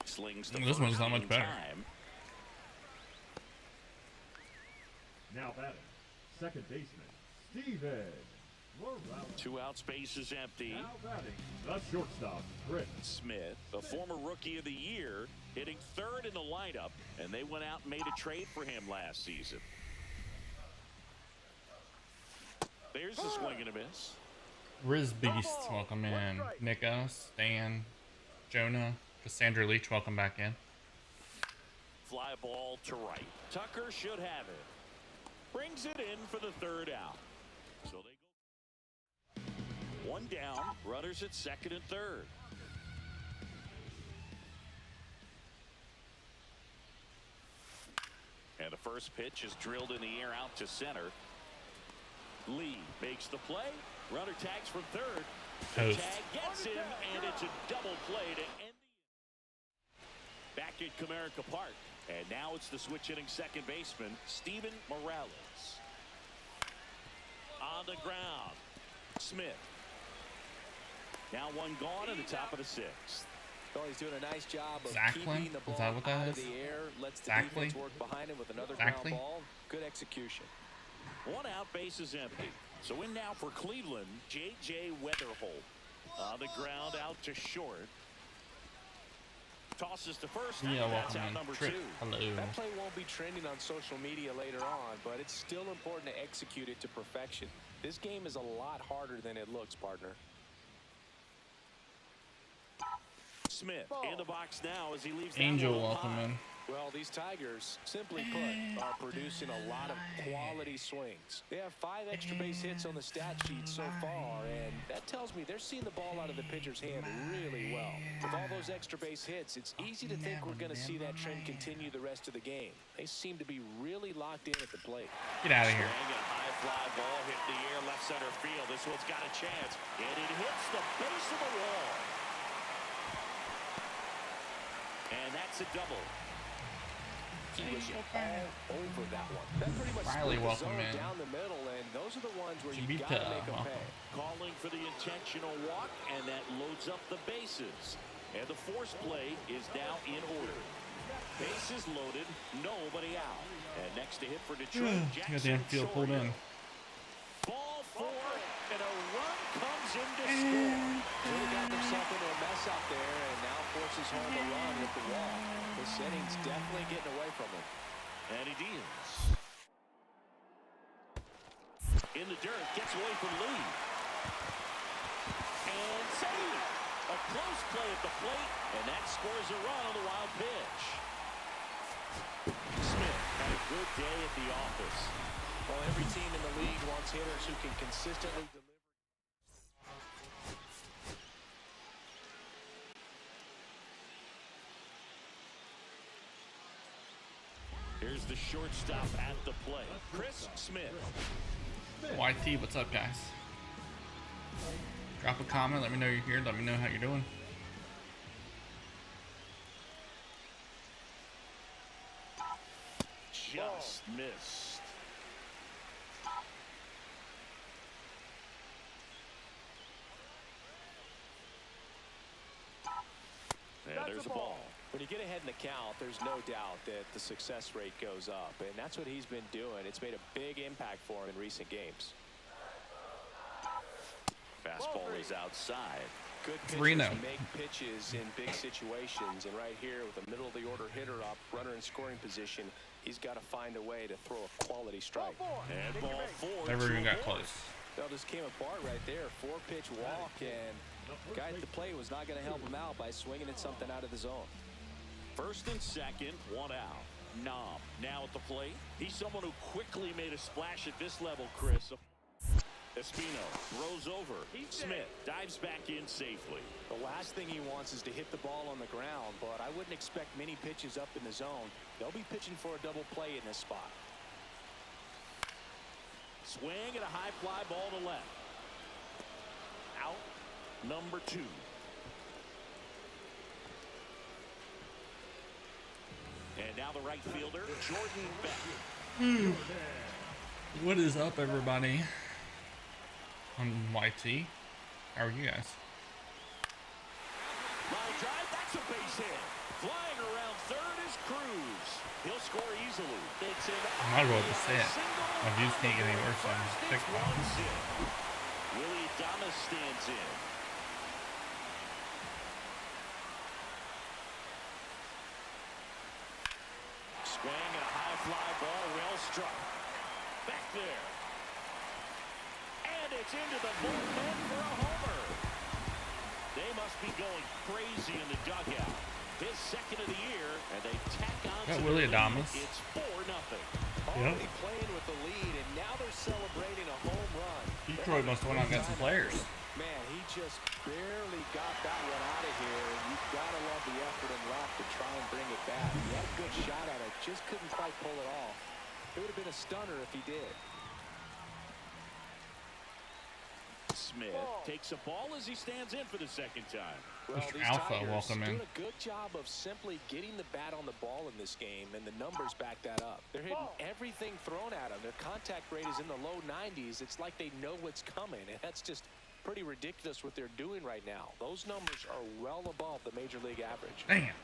slings the this one's not much better. Time. Now batting, second baseman, Steven Morales. 2 outs, base is empty. Now batting, the shortstop, Chris Smith, the former rookie of the year, hitting 3rd in the lineup, and they went out and made a trade for him last season. There's the swing and a miss. Riz Beast, welcome in. Nika, Stan, Jonah, Cassandra Leach, welcome back in. Fly ball to right. Tucker should have it. Brings it in for the 3rd out. So they go 1 down, runners at second and third. And the first pitch is drilled in the air out to center. Lee makes the play. Runner tags from third. The tag gets him, and it's a double play to end the back at Comerica Park. And now it's the switch hitting second baseman, Steven Morales. On the ground. Smith. Now one gone in the top of the sixth. Well, he's doing a nice job of Exactly. keeping the ball Is that what that out is? of the air. Lets the Exactly. defense work behind him with another Exactly. ground ball. Good execution. One out, base is empty. So in now for Cleveland, J.J. Weatherholt. On the ground, out to short. Tosses to first. Yeah, That's welcome out in. number Trick. 2. Hello. That play won't be trending on social media later on, but it's still important to execute it to perfection. This game is a lot harder than it looks, partner. Smith in the box now as he leaves. Angel, welcome in. Well, these Tigers, simply put, are producing a lot of quality swings. They have 5 extra base hits on the stat sheet so far, and that tells me they're seeing the ball out of the pitcher's hand really well. With all those extra base hits, it's easy to think we're going to see that trend continue the rest of the game. They seem to be really locked in at the plate. Get out of here. Swing, a high fly ball hit in the air, left center field. This one's got a chance, and it hits the base of the wall. And that's a double. He was all over that one. That pretty much Riley, split the welcome zone in. down the middle, and those are the ones where you Chibita, got to make them pay. Calling for the intentional walk, and that loads up the bases. And the force play is now in order. Bases loaded, nobody out. And next to hit for Detroit, Got the Jackson infield pulled in. Ball 4, and a run comes in to score. Really got himself into a mess out there, and now forces home a run with the walk. This inning's definitely getting away from him. And he deals. In the dirt, gets away from Lee. And save. A close play at the plate, and that scores a run on the wild pitch. Smith had a good day at the office. Well, every team in the league wants hitters who can consistently deliver. Here's the shortstop at the plate, Chris Smith. YT, what's up, guys? Drop a comment. Let me know you're here. Let me know how you're doing. Just missed. And there's a ball. When you get ahead in the count, there's no doubt that the success rate goes up, and that's what he's been doing. It's made a big impact for him in recent games. Fastball is outside. Good pitchers 3-0. make pitches in big situations, and right here with a middle of the order hitter up, runner in scoring position, he's got to find a way to throw a quality strike. And ball 4. Never even got 2-1. close. Well, this came apart right there. 4-pitch walk, and the guy at the plate was not going to help him out by swinging at something out of the zone. First and second, 1 out. Nom now at the plate. He's someone who quickly made a splash at this level, Chris. Espino throws over. Smith dives back in safely. The last thing he wants is to hit the ball on the ground, but I wouldn't expect many pitches up in the zone. They'll be pitching for a double play in this spot. Swing and a high fly ball to left. Out number 2. And now the right fielder, Jordan Beck. What is up, everybody? I'm YT. How are you guys? Line drive, that's a base hit. Flying around third is Cruz. He'll score easily. It's in. I might as well just say it. My views can't get any worse than TikTok. Willie Adames stands in. Swing and a high fly ball, well struck. Back there. And it's into the bullpen for a homer. They must be going crazy in the dugout. His second of the year, and they tack on Got to the Willie lead. Adames. It's 4-0. Already playing with the lead, and now they're celebrating a home run. Detroit must have went out and got some players. Man, he just barely got that one out of here, and you've got to love the effort and luck to try and bring it back. He had a good shot at it, just couldn't quite pull it off. It would have been a stunner if he did. Smith takes a ball as he stands in for the second time. Well, Mr. these Alpha, Tigers welcome in. doing a good job of simply getting the bat on the ball in this game, and the numbers back that up. They're hitting everything thrown at them. Their contact rate is in the low 90s. It's like they know what's coming, and that's just pretty ridiculous what they're doing right now. Those numbers are well above the major league average. Damn.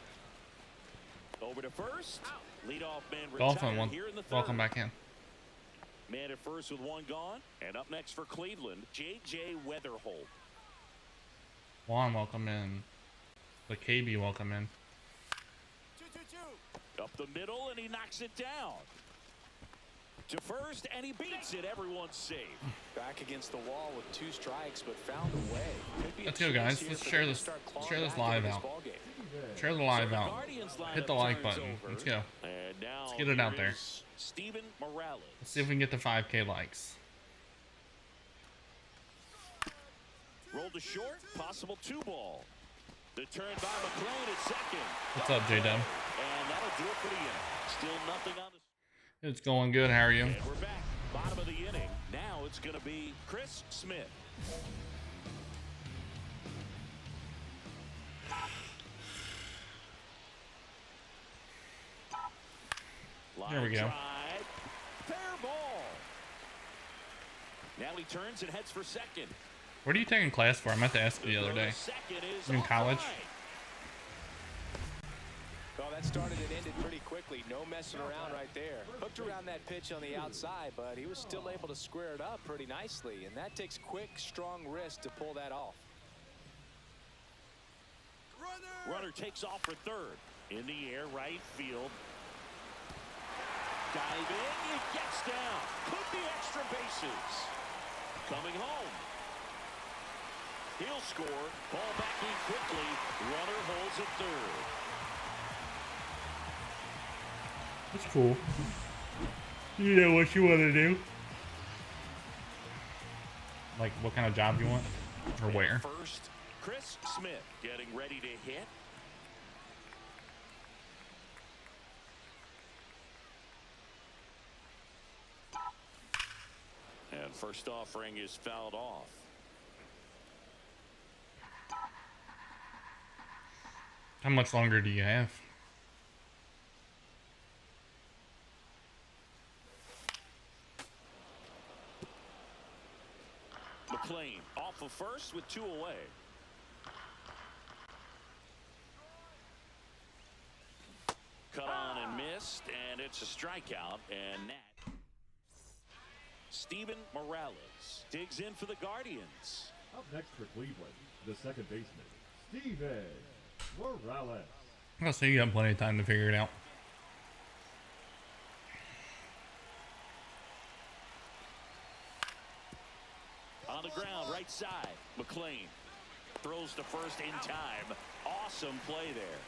Over to first. Leadoff man Dolphin, retired here in the third. welcome back in. Man at first with one gone. And up next for Cleveland, J.J. Weatherholt. Juan, welcome in. The KB, welcome in. 2-2-2. Up the middle, and he knocks it down. To first, and he beats it. Everyone's safe. Back against the wall with 2 strikes, but found a way. Let's go, guys. Let's share this. Share this live out. Share the live out. Hit the like button. Let's go. And now Let's get it out there. Steven Morales. Let's see if we can get to 5K likes. Rolled to short, possible 2-ball. The turn by McLean at second. What's up, J-Dub? And that'll do it for the inning. Still nothing on the... It's going good. How are you? And we're back. Bottom of the inning. Now it's going to be Chris Smith. There we go. Drive. Fair ball. Now he turns and heads for second. What are you taking class for? I meant to ask you the other day. You in college? Well, that started and ended pretty quickly. No messing around right there. Hooked around that pitch on the outside, but he was still able to square it up pretty nicely. And that takes quick, strong wrist to pull that off. Runner takes off for third. In the air, right field. Diving, it gets down. Could be extra bases. Coming home. He'll score. Ball back in quickly. Runner holds at third. That's cool. You know what you want to do. Like what kind of job you want? Or where? First, Chris Smith getting ready to hit. And first offering is fouled off. How much longer do you have? McLean off of first with 2 away. Cut on and missed, and it's a strikeout, and that. Steven Morales digs in for the Guardians. Up next for Cleveland, the second baseman, Steven Morales. I'll say you got plenty of time to figure it out. On the ground, right side. McLean throws to first in time. Awesome play there.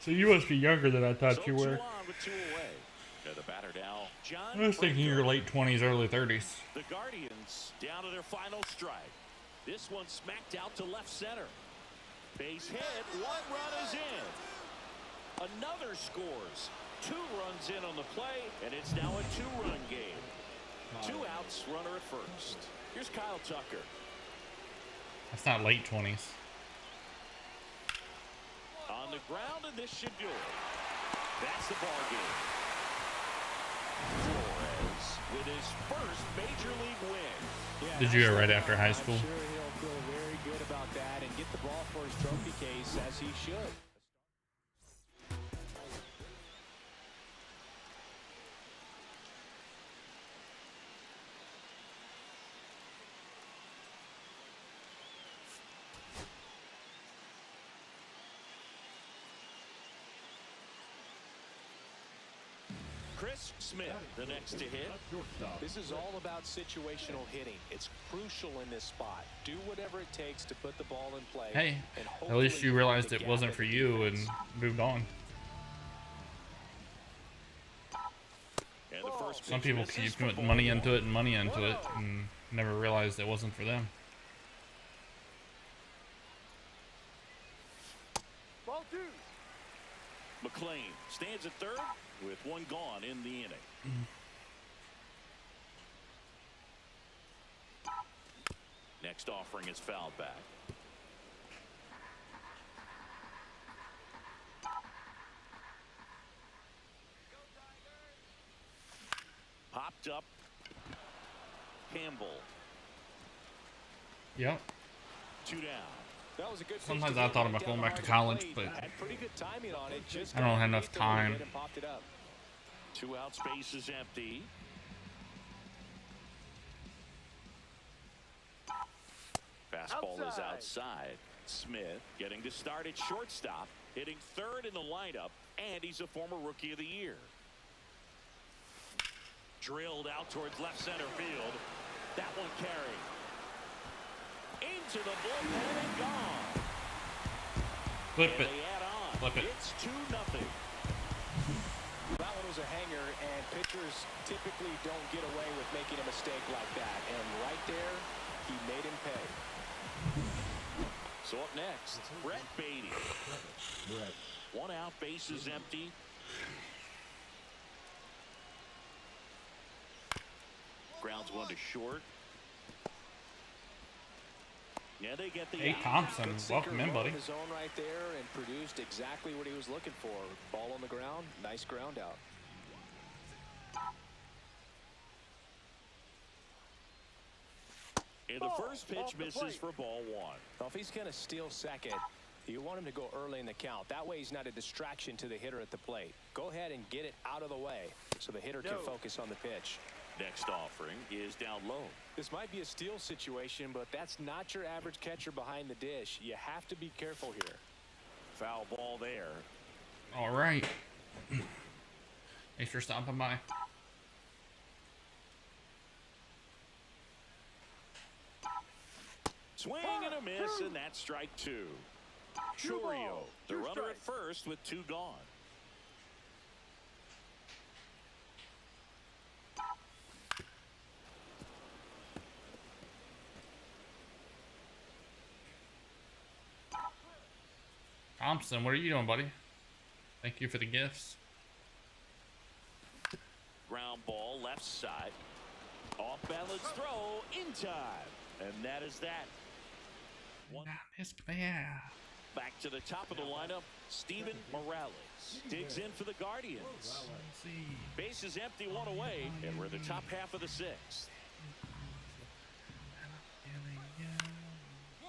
So you must be younger than I thought you So 2 were. on with 2 away. And the batter now, John. I was thinking your late 20s, early 30s. The Guardians down to their final strike. This one smacked out to left center. Base hit. 1 run is in. Another scores. 2 runs in on the play, and it's now a 2-run game. 2 outs, runner at first. Here's Kyle Tucker. That's not late 20s. On the ground, and this should do it. That's the ball game. Flores with his first major league win. Yeah, Did you go right after high school? I'm sure he'll feel very good about that and get the ball for his trophy case as he should. Chris Smith, the next to hit. This is all about situational hitting. It's crucial in this spot. Do whatever it takes to put the ball in play. Hey, and at least hopefully you realized the it gap wasn't in for the you and defense. moved on. And the first Some pitch people misses keep for putting ball money one. into it and never realized it wasn't for them. Ball 2. McLean stands at third with 1 gone in the inning. Next offering is fouled back. Popped up. Campbell. Yep. 2 down. That was a good Sometimes I thought about going back to college, but had pretty good timing on it. Just I don't have enough time. 2 out, space is empty. Fastball is outside. Smith getting to start at shortstop, hitting third in the lineup, and he's a former Rookie of the Year. Drilled out towards left center field. That one carried. Into the bullpen and gone. Flip it. Flip it. It's 2-0. That one was a hanger, and pitchers typically don't get away with making a mistake like that. And right there, he made him pay. So up next, Brett Beatty. Brett. 1 out, bases empty. Grounds 1 to short. Yeah, they get the Hey, Thompson, welcome in, buddy. His zone right there and produced exactly what he was looking for. Ball on the ground, nice ground out. And the first pitch misses for ball 1. Well, if he's going to steal second, you want him to go early in the count. That way he's not a distraction to the hitter at the plate. Go ahead and get it out of the way so the hitter can focus on the pitch. Next offering is down low. This might be a steal situation, but that's not your average catcher behind the dish. You have to be careful here. Foul ball there. All right. Thanks for stopping by. Swing and a miss, and that's strike 2. Churio, the runner at first with 2 gone. Thompson, what are you doing, buddy? Thank you for the gifts. Ground ball left side. Off balance throw in time. And that is that. Back to the top of the lineup, Steven Morales digs in for the Guardians. Base is empty, 1 away, and we're the top half of the 6th.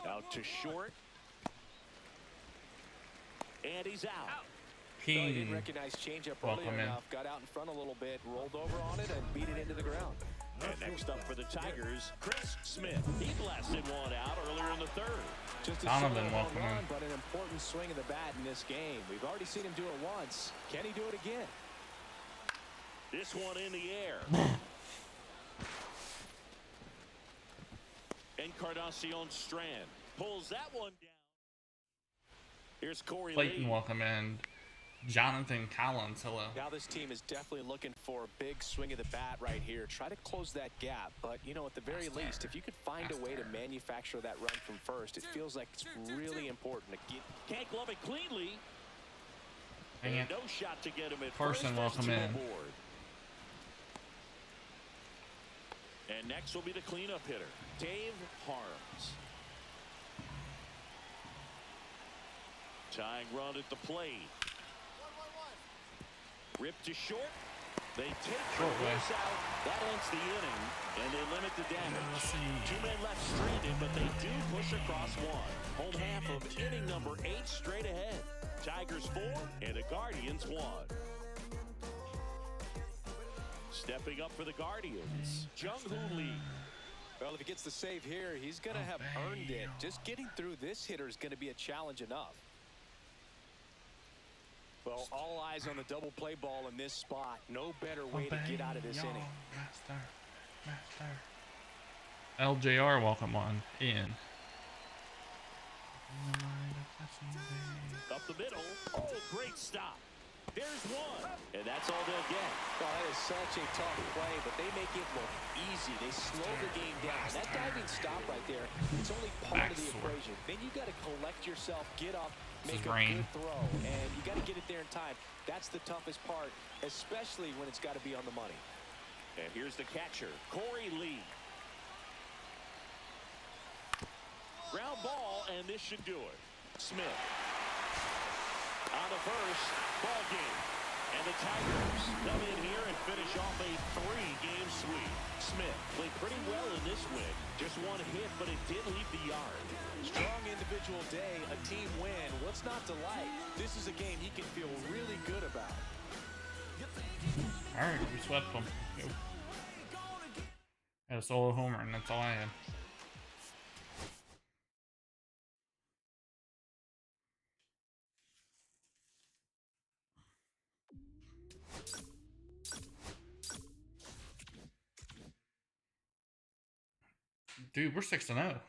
Out to short. And he's out. He didn't recognize changeup earlier enough, got out in front a little bit, rolled over on it, and beat it into the ground. And next up for the Tigers, Chris Smith. He blasted 1 out earlier in the 3rd. Just a Donovan, welcome in. But an important swing of the bat in this game. We've already seen him do it once. Can he do it again? This one in the air. Encarnacion Strand pulls that one down. Here's Corey Clayton, Lee. welcome in. Jonathan Collins, hello. Now this team is definitely looking for a big swing of the bat right here. Try to close that gap, but you know, at the very least, if you could find a way to manufacture that run from first, it feels like it's really important to get. Can't glove it cleanly. Hang it. No shot to get him at Carson, first. welcome in. Aboard. And next will be the cleanup hitter, Dave Harms. Tying run at the plate. Ripped to short. They take the force out. That ends the inning, and they limit the damage. 2 men left stranded, but they do push across 1. Home half of inning number 8 straight ahead. Tigers 4 and the Guardians 1. Stepping up for the Guardians, Jung-Hoo Lee. Well, if he gets the save here, he's going to have earned it. Just getting through this hitter is going to be a challenge enough. Well, all eyes on the double play ball in this spot. No better way to get out of this inning. LJR, welcome on in. Up the middle. Oh, great stop. There's 1. And that's all they'll get. Well, that is such a tough play, but they make it look easy. They slow the game down. That diving stop right there, it's only part of the equation. Then you got to collect yourself, get up, make a good throw, and you got to get it there in time. That's the toughest part, especially when it's got to be on the money. And here's the catcher, Corey Lee. Ground ball, and this should do it. Smith on the first, ball game. And the Tigers come in here and finish off a 3-game sweep. Smith played pretty well in this win. Just one hit, but it did leave the yard. Strong individual day, a team win. What's not to like? This is a game he can feel really good about. All right, we swept them. Had a solo homer, and that's all I had. Dude, we're 6-0.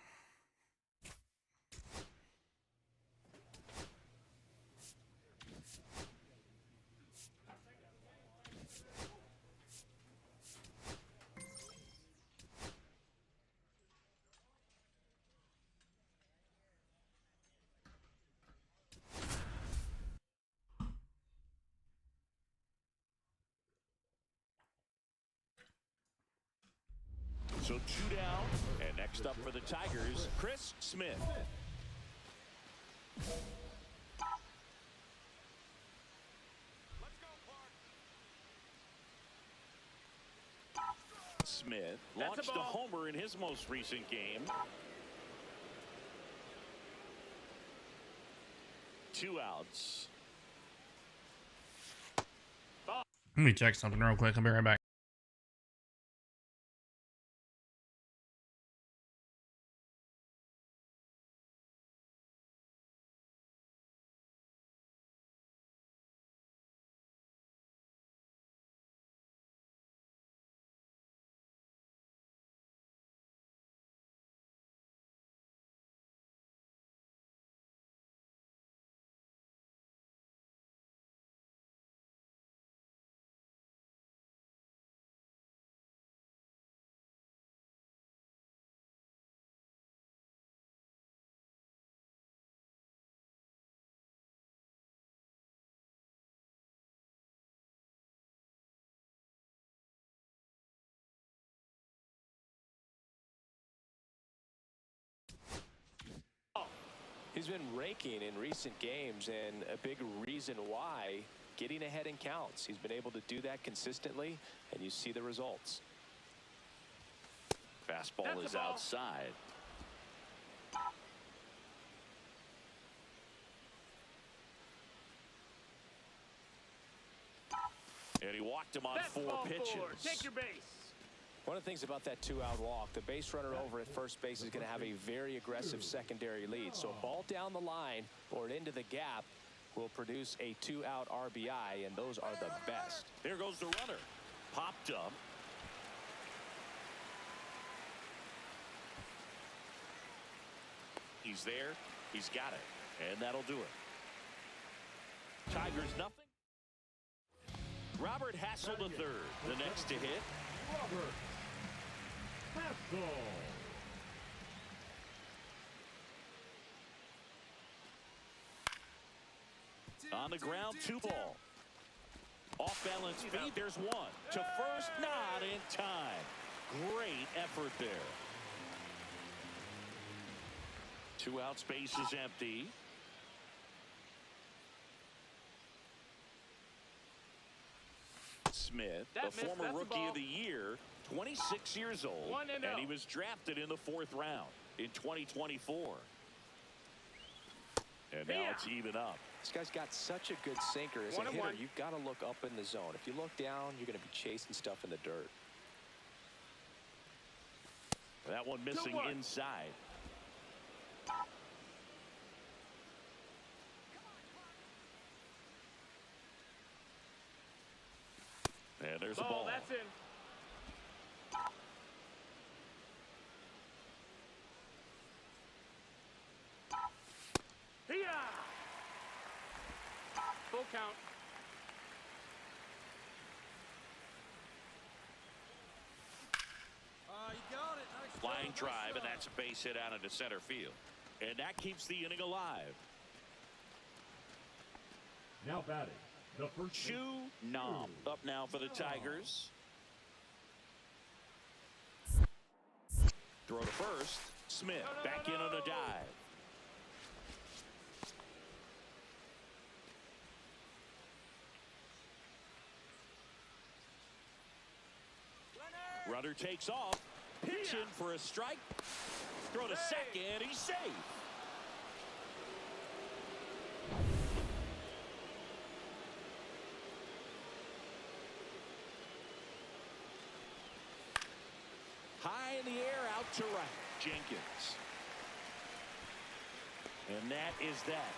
So 2 down, and next up for the Tigers, Chris Smith. Smith launched a homer in his most recent game. 2 outs. Let me check something real quick. I'll be right back. He's been raking in recent games, and a big reason why, getting ahead in counts. He's been able to do that consistently, and you see the results. Fastball is outside. And he walked him on 4 pitches. Take your base. One of the things about that 2-out walk, the base runner over at first base is going to have a very aggressive secondary lead. So a ball down the line or into the gap will produce a 2-out RBI, and those are the best. There goes the runner. Popped up. He's there. He's got it. And that'll do it. Tigers nothing. Robert Hassel III, the next to hit. Robert Hassel. On the ground, 2 ball. Off balance feed, there's 1. To first, not in time. Great effort there. 2 out, space is empty. Smith, the former Rookie of the Year, 26 years old, and he was drafted in the 4th round in 2024. And now it's even up. This guy's got such a good sinker. As a hitter, you've got to look up in the zone. If you look down, you're going to be chasing stuff in the dirt. That one missing inside. And there's the ball. That's in. Full count. You got it. Nice Flying drive, and that's a base hit out into center field. And that keeps the inning alive. Now batting, the first. Chu Nam up now for the Tigers. Throw to first. Smith back in on a dive. Runner takes off. Pitching for a strike. Throw to second. He's safe. High in the air, out to right. Jenkins. And that is that.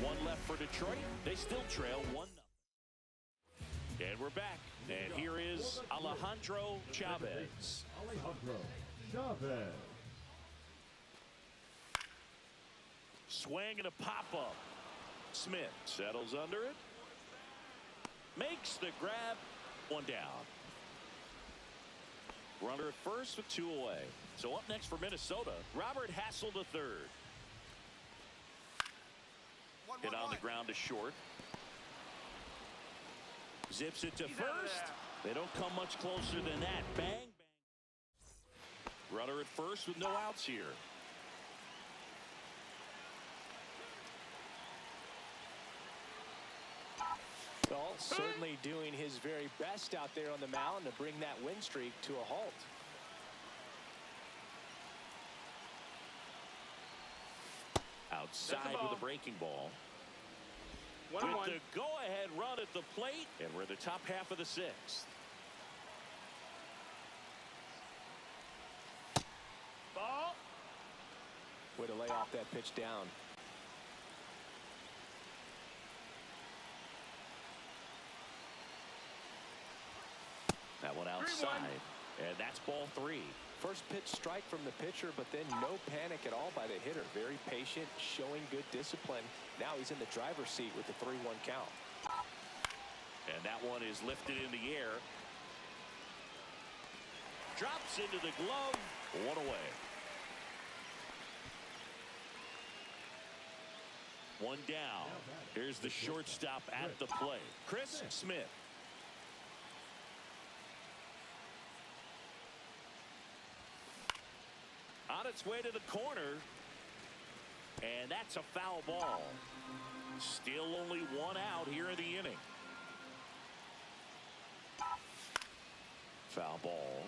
One left for Detroit. They still trail 1-0. And we're back. And here is Alejandro Chavez. Alejandro Chavez. Swing and a pop-up. Smith settles under it. Makes the grab. One down. Runner at first with 2 away. So up next for Minnesota, Robert Hassel III. Hit on the ground to short. Zips it to first. They don't come much closer than that. Bang, bang. Runner at first with no outs here. Well, certainly doing his very best out there on the mound to bring that win streak to a halt. Outside with a breaking ball. With the go-ahead run at the plate, and we're the top half of the 6th. Ball. Way to lay off that pitch down. That one outside, and that's ball 3. First pitch strike from the pitcher, but then no panic at all by the hitter. Very patient, showing good discipline. Now he's in the driver's seat with the 3-1 count. And that one is lifted in the air. Drops into the glove. 1 away. 1 down. Here's the shortstop at the plate, Chris Smith. On its way to the corner. And that's a foul ball. Still only 1 out here in the inning. Foul ball.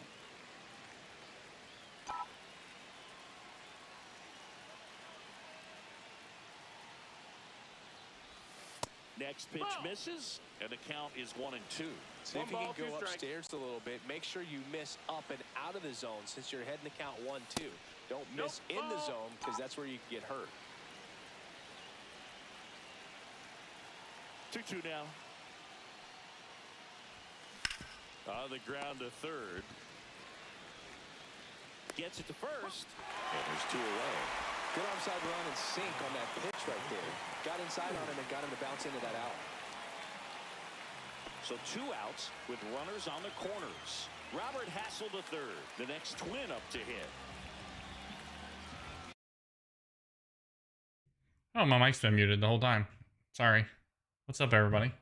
Next pitch misses, and the count is 1-2. See if you can go upstairs a little bit. Make sure you miss up and out of the zone since you're heading to count 1-2. Don't miss in the zone because that's where you can get hurt. 2-2 now. On the ground to third. Gets it to first. And there's 2 away. Good onside run and sink on that pitch right there. Got inside on him and got him to bounce into that out. So 2 outs with runners on the corners. Robert Hassel III, the next twin up to hit. Oh, my mic's been muted the whole time. Sorry. What's up, everybody?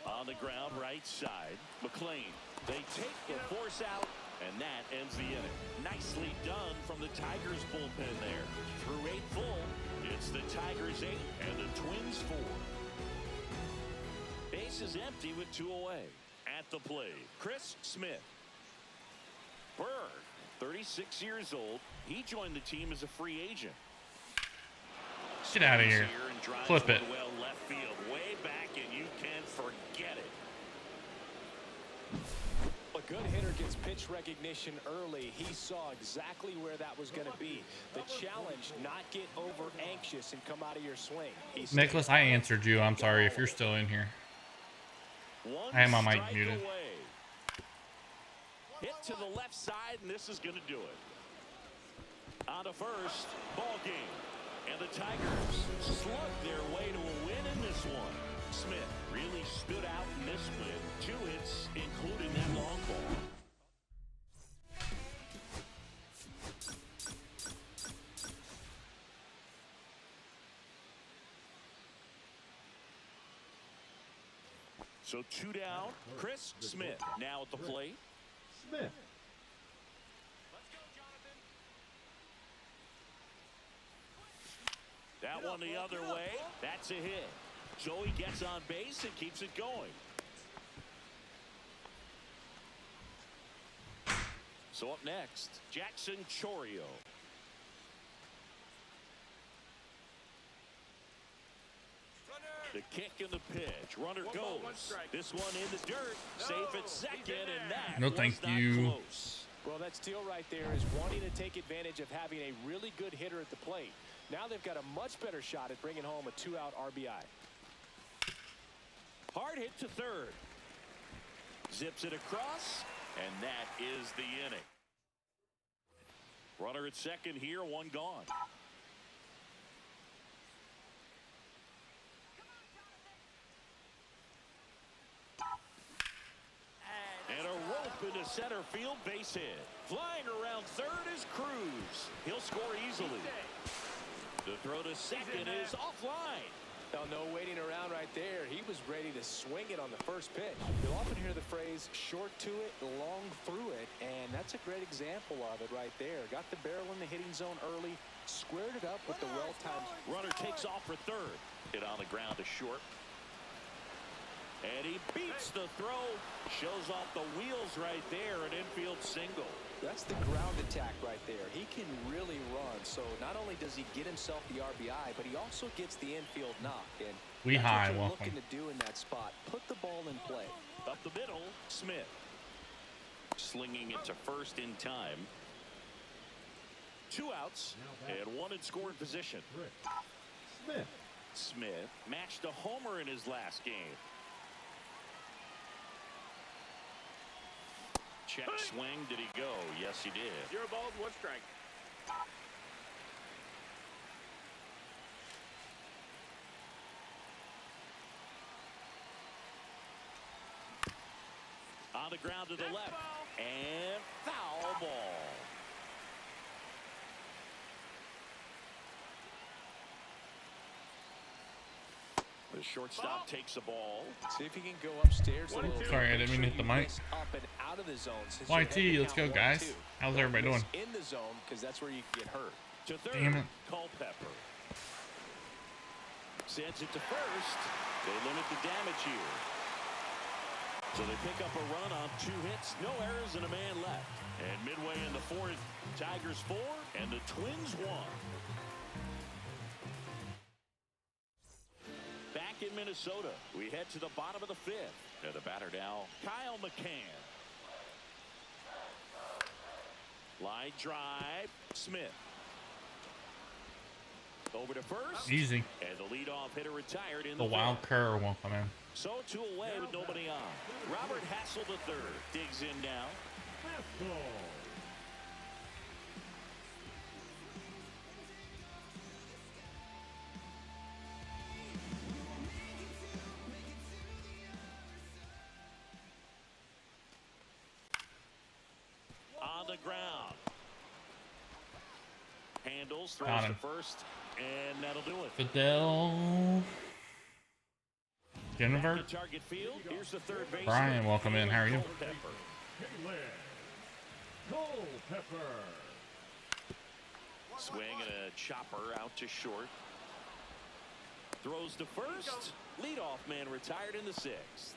On the ground, right side. McLean. They take the force out, and that ends the inning. Nicely done from the Tigers bullpen there. Through 8 full, it's the Tigers 8 and the Twins 4. Base is empty with 2 away. At the plate, Chris Smith. Berg, 36 years old. He joined the team as a free agent. Get out of here. Flip it. Well, left field, way back, and you can forget it. A a good hitter gets pitch recognition early. He saw exactly where that was going to be. The challenge, not get over anxious and come out of your swing. Nicholas, I answered you. I'm sorry if you're still in here. I am on my muted. Hit to the left side, and this is going to do it. On to first, ball game. And the Tigers slugged their way to a win in this one. Smith really stood out in this win. 2 hits, including that long ball. So 2 down. Chris Smith now at the plate. Smith. That one the other way. That's a hit. Joey gets on base and keeps it going. So up next, Jackson Chourio. The kick and the pitch. Runner goes. This one in the dirt. Safe at second, and that No, was thank not you. close. Well, that steal right there is wanting to take advantage of having a really good hitter at the plate. Now they've got a much better shot at bringing home a 2-out RBI. Hard hit to third. Zips it across, and that is the inning. Runner at second here, 1 gone. And a rope into center field, base hit. Flying around third is Cruz. He'll score easily. The throw to second is offline. Now, no waiting around right there. He was ready to swing it on the first pitch. You'll often hear the phrase short to it, long through it, and that's a great example of it right there. Got the barrel in the hitting zone early, squared it up with the well-timed. Runner takes off for third. Hit on the ground to short. And he beats the throw. Shows off the wheels right there. An infield single. That's the ground attack right there. He can really run. So not only does he get himself the RBI, but he also gets the infield knock. And We that's high, what you're welcome. looking to do in that spot. Put the ball in play. Up the middle, Smith. Slinging it to first in time. 2 outs and 1 in scoring position. Smith. Smith matched a homer in his last game. Check swing. Did he go? Yes, he did. 0 balls, 1 strike. On the ground to the left. And foul ball. The shortstop takes the ball. See if he can go upstairs a little bit. Sorry, I didn't mean to hit the mic. Up and out of the zone. Since YT, you're let's go, count guys. 1-2. How's everybody doing? In the zone, because that's where you can get hurt. To third, Damn it. Culpepper. Sends it to first. They limit the damage here. So they pick up a run on 2 hits, no errors, and a man left. And midway in the 4th, Tigers 4 and the Twins 1. Back in Minnesota, we head to the bottom of the 5th. And the batter now, Kyle McCann. Line drive, Smith. Over to first. Easy. And the leadoff hitter retired in The the wild 5th. cur will come in. So 2 away with nobody on. Robert Hassel III digs in now. Fastball. On the ground. Handles, throws Got to him. first, and that'll do it. Fidel. Jennifer. Back to target field. Here's the third baseman. Brian, welcome in. How are you? Culpepper. Caleb. Culpepper. Swing and a chopper out to short. Throws to first. Leadoff man retired in the 6th.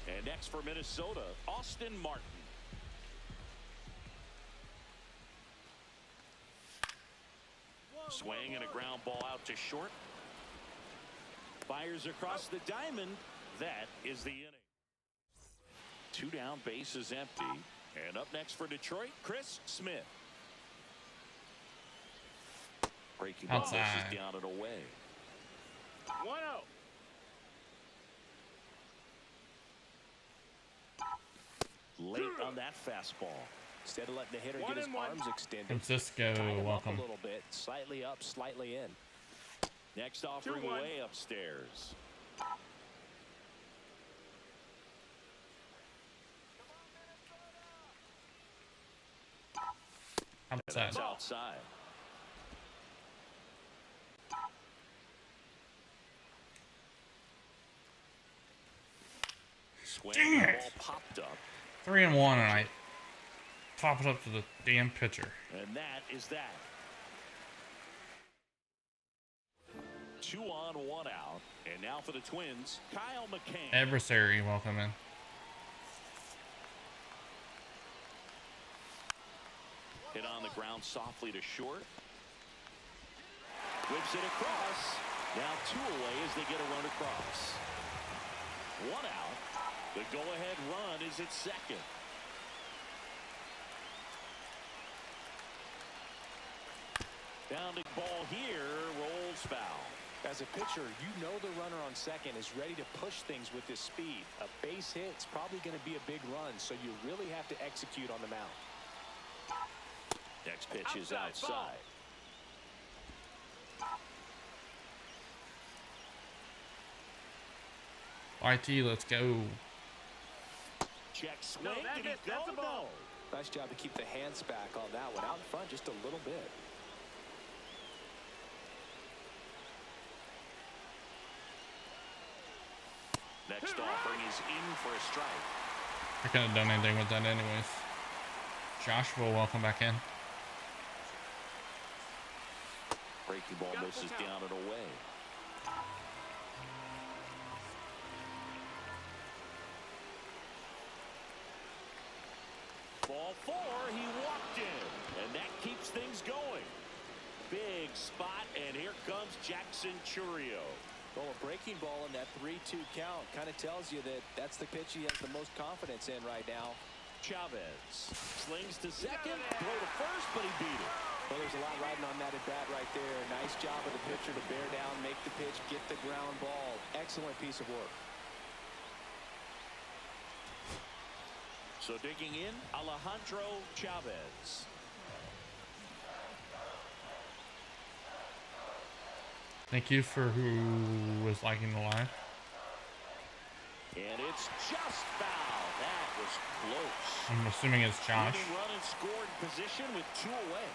And next for Minnesota, Austin Martin. Swing and a ground ball out to short. Fires across the diamond. That is the inning. 2 down, bases empty. And up next for Detroit, Chris Smith. Breaking ball misses down and away. 1-0. Late on that fastball. Instead of letting the hitter get his arms extended, Francisco, welcome. a little bit, slightly up, slightly in. Next offering way upstairs. Outside. Outside. Swing. Dang it. Ball popped up. 3-1, and I pop it up to the damn pitcher. And that is that. 2 on, 1 out. And now for the Twins, Kyle McCann. Adversary, welcome in. Hit on the ground softly to short. Whips it across. Now 2 away as they get a run across. 1 out. The go-ahead run is at second. Down the ball here, rolls foul. As a pitcher, you know the runner on second is ready to push things with his speed. A base hit's probably going to be a big run, so you really have to execute on the mound. Next pitch is outside. YT, let's go. Check swing. No, that's a ball. Nice job to keep the hands back on that one. Out in front just a little bit. Next offering is in for a strike. I couldn't have done anything with that anyways. Joshua, welcome back in. Breaking ball misses down and away. Ball 4, he walked in, and that keeps things going. Big spot, and here comes Jackson Churio. Well, a breaking ball in that 3-2 count kind of tells you that that's the pitch he has the most confidence in right now. Chavez slings to second, throw to first, but he beat it. Well, there's a lot riding on that at bat right there. Nice job of the pitcher to bear down, make the pitch, get the ground ball. Excellent piece of work. So digging in, Alejandro Chavez. Thank you for who was liking the live. And it's just foul. That was close. I'm assuming it's Josh. Winning run and scored position with 2 away.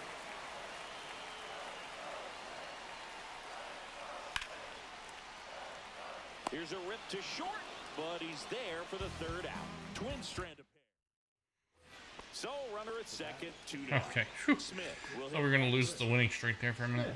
Here's a rip to short, but he's there for the 3rd out. Twins strand a pair. So runner at second, 2 down. Okay. Whew. Smith will Thought we were gonna lose the winning streak there for a minute.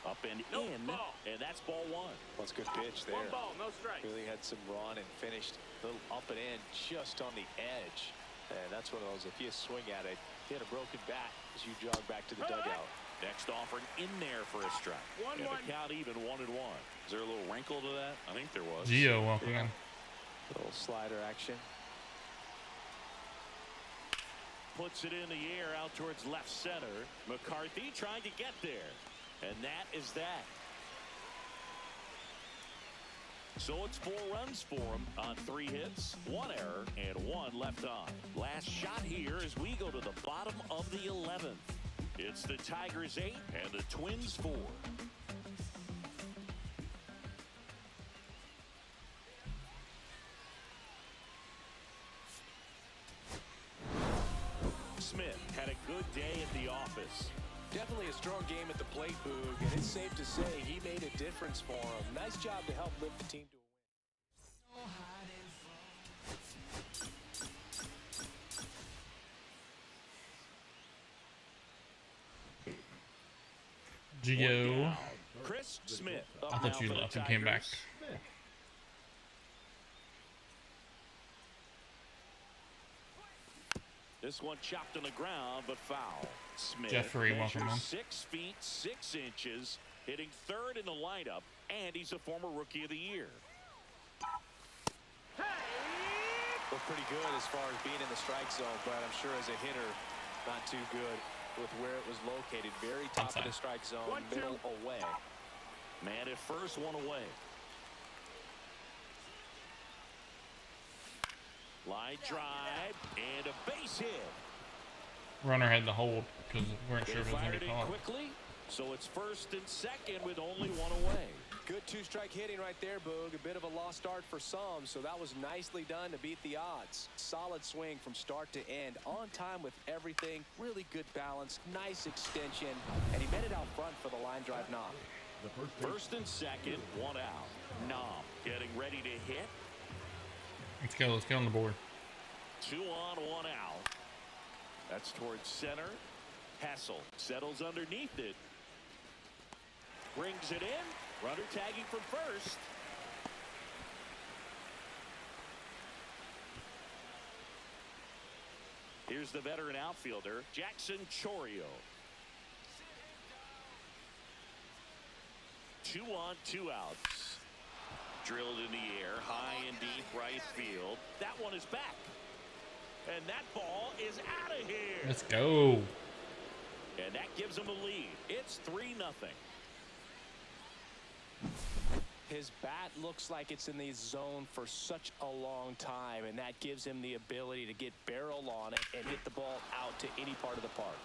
Up and in, and that's ball 1. Well, it's a good pitch there. 1 ball, no strike. Really had some run and finished a little up and in just on the edge. And that's one of those, if you swing at it, hit a broken bat as you jog back to the dugout. Next offering in there for a strike. 1-1. And the count even 1-1. Is there a little wrinkle to that? I think there was. Gio, welcome in. A little slider action. Puts it in the air out towards left center. McCarthy trying to get there. And that is that. So it's 4 runs for him on 3 hits, 1 error, and 1 left on. Last shot here as we go to the bottom of the 11th. It's the Tigers 8 and the Twins 4. Smith had a good day at the office. Definitely a strong game at the plate, Boog, and it's safe to say he made a difference for him. Nice job to help lift the team to a win. Gio. Chris Smith. I thought you left and came back. This one chopped on the ground, but foul. Smith Jeffrey, welcome measures in. 6 feet 6 inches, hitting third in the lineup, and he's a former Rookie of the Year. Well, pretty good as far as being in the strike zone, but I'm sure as a hitter, not too good with where it was located. Very top of the strike zone, middle away. Man at first, one away. Line drive and a base hit. Runner had to hold because we weren't sure if it was going to Fired be in caught. quickly, so it's first and second with only one away. Good two-strike hitting right there, Boog. A bit of a lost start for some, so that was nicely done to beat the odds. Solid swing from start to end. On time with everything. Really good balance. Nice extension. And he met it out front for the line drive knock. First and second, one out. Nom getting ready to hit. Let's go. Let's get on the board. 2 on, 1 out. That's towards center. Hassel settles underneath it. Brings it in. Runner tagging from first. Here's the veteran outfielder, Jackson Chourio. 2 on, 2 outs. Drilled in the air, high and deep right field. That one is back. And that ball is out of here. Let's go. And that gives them a lead. It's 3-0. His bat looks like it's in the zone for such a long time, and that gives him the ability to get barrel on it and hit the ball out to any part of the park.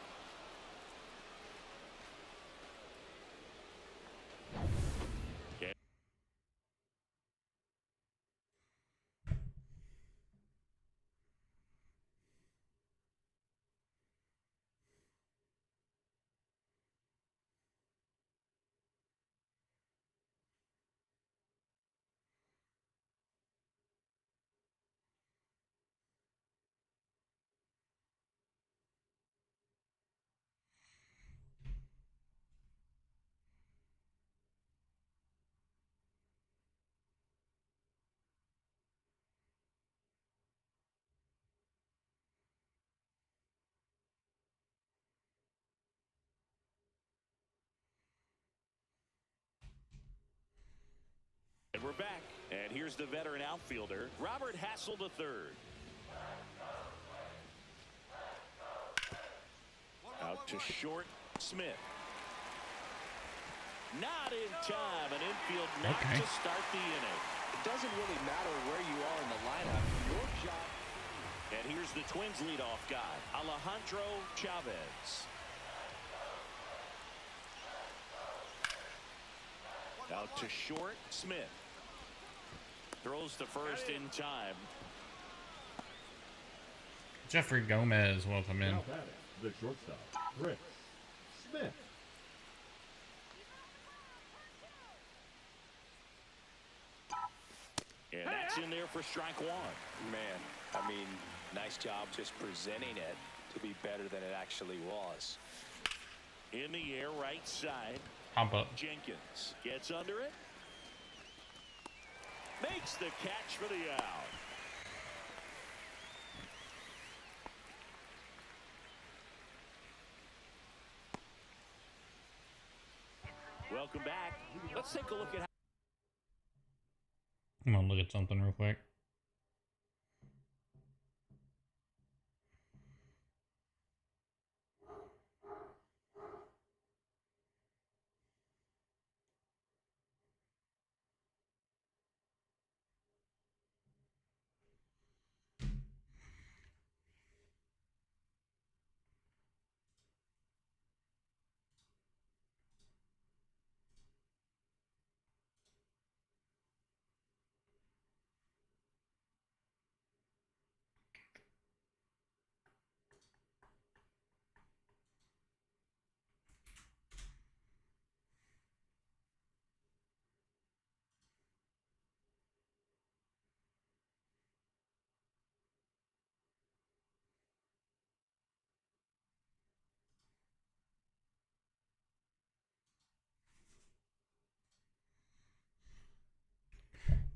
And we're back. And here's the veteran outfielder, Robert Hassel III. Out to short, Smith. Not in time. An infield knock to start the inning. It doesn't really matter where you are in the lineup. Your job. And here's the Twins leadoff guy, Alejandro Chavez. Out to short, Smith. Throws to first in time. Jeffrey Gomez, welcome in. Now batting, the shortstop, Chris Smith. And that's in there for strike one. Man, I mean, nice job just presenting it to be better than it actually was. In the air, right side. Hop up. Jenkins gets under it. Makes the catch for the out. Welcome back. Let's take a look at how. I'm gonna look at something real quick.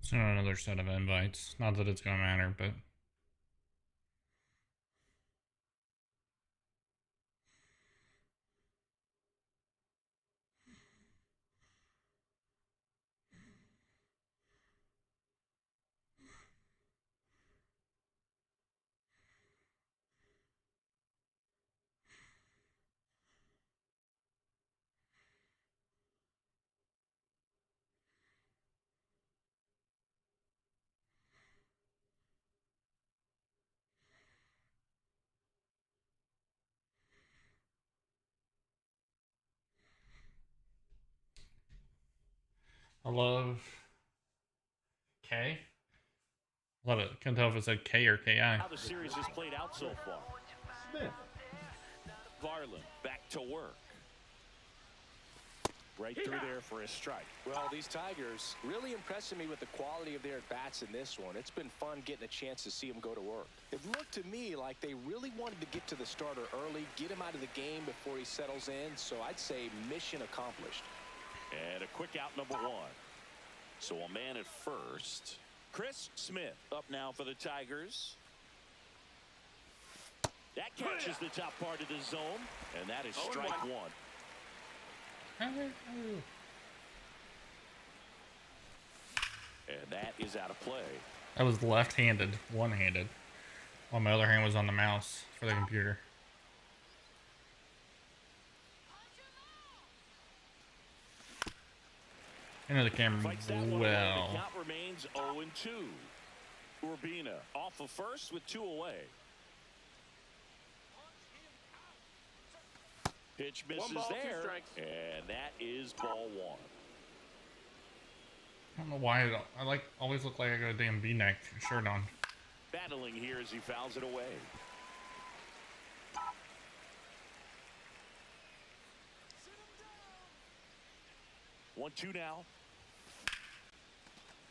So another set of invites. Not that it's gonna matter, but I love K. Love it. Couldn't tell if it said K or KI. How the series has played out so far. Smith. Varland back to work. Right through there for a strike. Well, these Tigers really impressing me with the quality of their at-bats in this one. It's been fun getting a chance to see them go to work. It looked to me like they really wanted to get to the starter early, get him out of the game before he settles in. So I'd say mission accomplished. And a quick out, number one. So a man at first. Chris Smith up now for the Tigers. That catches the top part of the zone, and that is strike one. And that is out of play. I was left-handed, one-handed, while my other hand was on the mouse for the computer. Into the camera well. The count remains 0-2. Urbina off of first with 2 away. Pitch misses there, and that is ball one. I don't know why I always look like I got a damn V-neck shirt on. Battling here as he fouls it away. One, two now.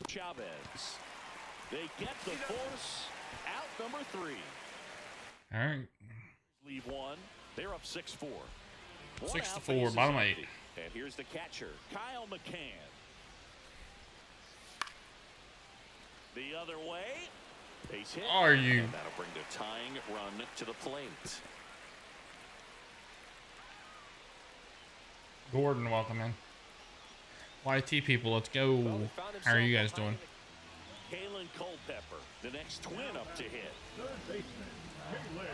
Chavez. They get the force. Out number 3. All right. Leave one. They're up 6-4. 6-4, bottom 8. And here's the catcher, Kyle McCann. The other way. Base hit. Are you? And that'll bring the tying run to the plate. Gordon, welcome in. YT people, let's go. How are you guys doing? Kalen Culpepper, the next twin up to hit. Third baseman, Kalen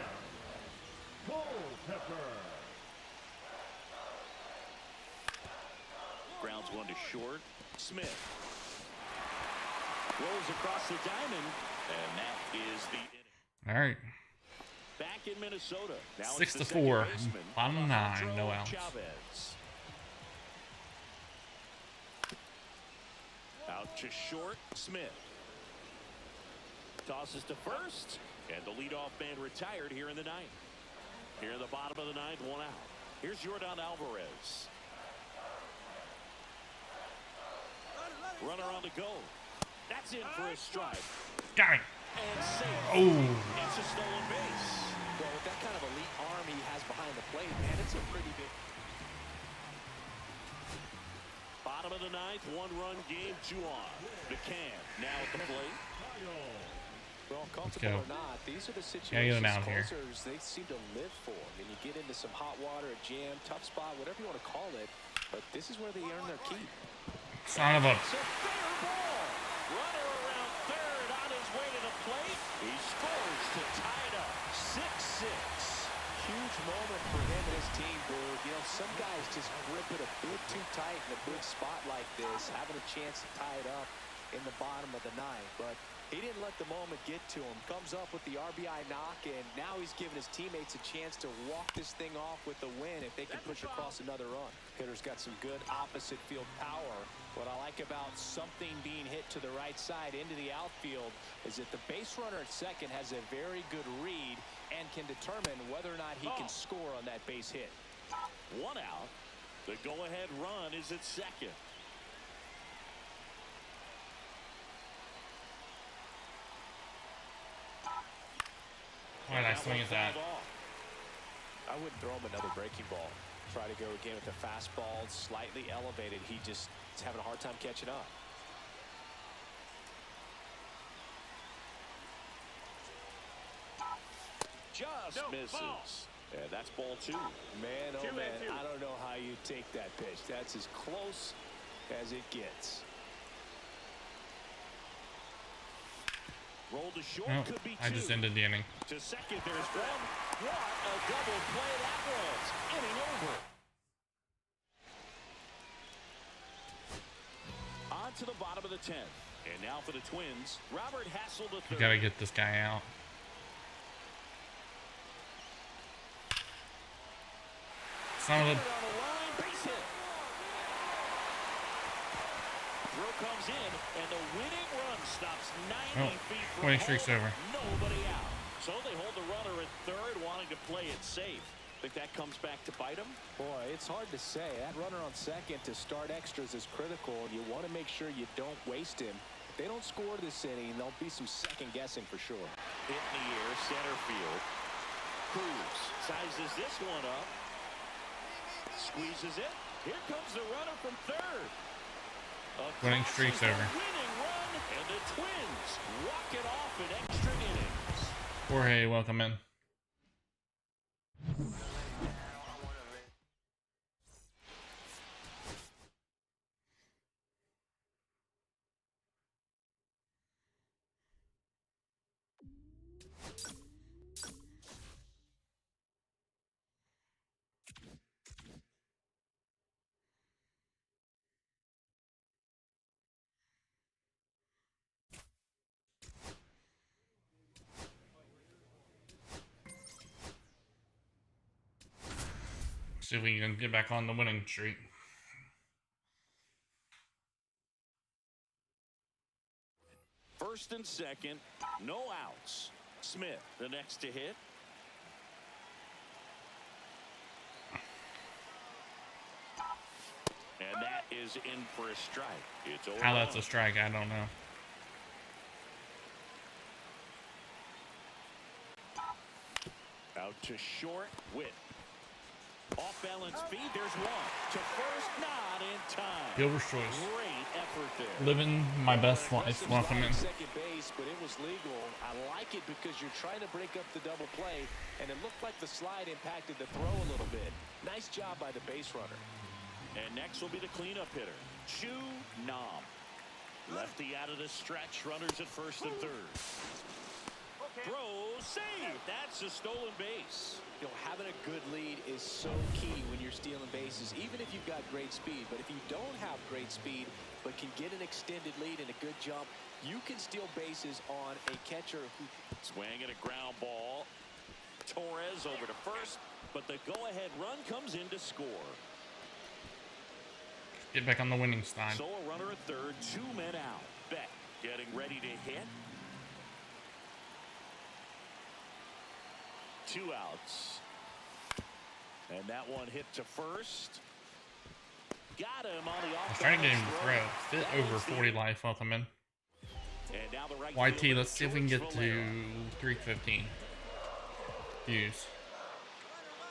Culpepper. Grounds one to short. Smith rolls across the diamond, and that is the inning. All right. Back in Minnesota. Now 6-4. Bottom 9. No outs. Chavez. Out to short. Smith tosses to first, and the leadoff man retired here in the ninth. Here in the bottom of the ninth, 1 out. Here's Yordan Alvarez. Runner on the go. That's in for a strike. Got it. And safe. Oh. It's a stolen base. Well, with that kind of elite arm he has behind the plate, man, it's a pretty big... Bottom of the ninth, 1-run game, 2 on. McCann now at the plate. Well, comfortable or not, these are the Get him situations out here. closers they seem to live for. I mean, you get into some hot water, a jam, tough spot, whatever you want to call it, but this is where they earn their keep. Son of a... It's a fair ball. Runner around third on his way to the plate. He scores to tie it up. 6-6. Huge moment for him and his team, Blue. You know, some guys just grip it a bit too tight in a big spot like this, having a chance to tie it up in the bottom of the ninth, but he didn't let the moment get to him. Comes up with the RBI knock, and now he's giving his teammates a chance to walk this thing off with the win if they can push across another run. Hitter's got some good opposite field power. What I like about something being hit to the right side into the outfield is that the base runner at second has a very good read and can determine whether or not he can score on that base hit. 1 out. The go-ahead run is at second. Why did I swing at that? I wouldn't throw him another breaking ball. Try to go again with the fastball, slightly elevated. He just is having a hard time catching up. Just misses. And that's ball 2. Man, oh man, I don't know how you take that pitch. That's as close as it gets. Roll to short, Nope, could be 2. I just ended the inning. To second, there's one. What a double play that was. Inning over. On to the bottom of the 10th. And now for the Twins, Robert Hassel the You third. gotta get this guy out. Son of a... On the line, base hit. throw comes in, and the winning run stops 90 feet from winning streak's home. over. Nobody out. So they hold the runner at third, wanting to play it safe. Think that comes back to bite them? Boy, it's hard to say. That runner on second to start extras is critical. You want to make sure you don't waste him. If they don't score this inning, there'll be some second guessing for sure. Hit in the air, center field. Cruz sizes this one up. Squeezes it. Here comes the runner from third. Winning streak's over. Winning run, and the Twins walk it off in extra innings. Jorge, welcome in. See if we can get back on the winning streak. First and second, no outs. Smith, the next to hit. And that is in for a strike. It's over. How that's a strike, I don't know. Out to short, Witt. Off balance feed, there's one. To first, not in time. Gilbert's choice. Great effort there. Living my best life. Welcome in. Second base, but it was legal. I like it because you're trying to break up the double play, and it looked like the slide impacted the throw a little bit. Nice job by the base runner. And next will be the cleanup hitter, Chu Nam. Lefty out of the stretch, runners at first and third. Throw, save. That's a stolen base. You know, having a good lead is so key when you're stealing bases, even if you've got great speed. But if you don't have great speed, but can get an extended lead and a good jump, you can steal bases on a catcher who... Swinging a ground ball. Torres over to first, but the go-ahead run comes in to score. Get back on the winning side. So a runner at third, 2 men out. Beck getting ready to hit. 2 outs. And that one hit to first. Got him on the off. I'm trying to get him to throw. Fit over 40 life. Welcome in. And now the right YT, fielder, let's see if we can get George to Valera. 315 views.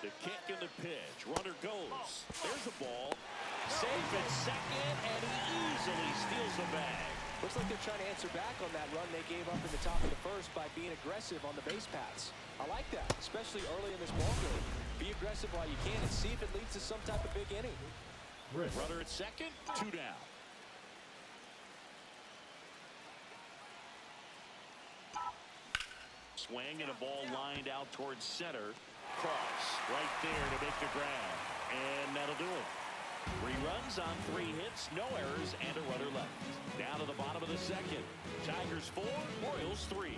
The kick and the pitch. Runner goes. There's a ball. Safe at second, and he easily steals the bag. Looks like they're trying to answer back on that run they gave up in the top of the first by being aggressive on the base paths. I like that, especially early in this ballgame. Be aggressive while you can and see if it leads to some type of big inning. Runner at second, 2 down. Swing and a ball lined out towards center. Cross right there to make the grab. And that'll do it. 3 runs on 3 hits, no errors, and a runner left. Down to the bottom of the second. Tigers 4, Orioles 3.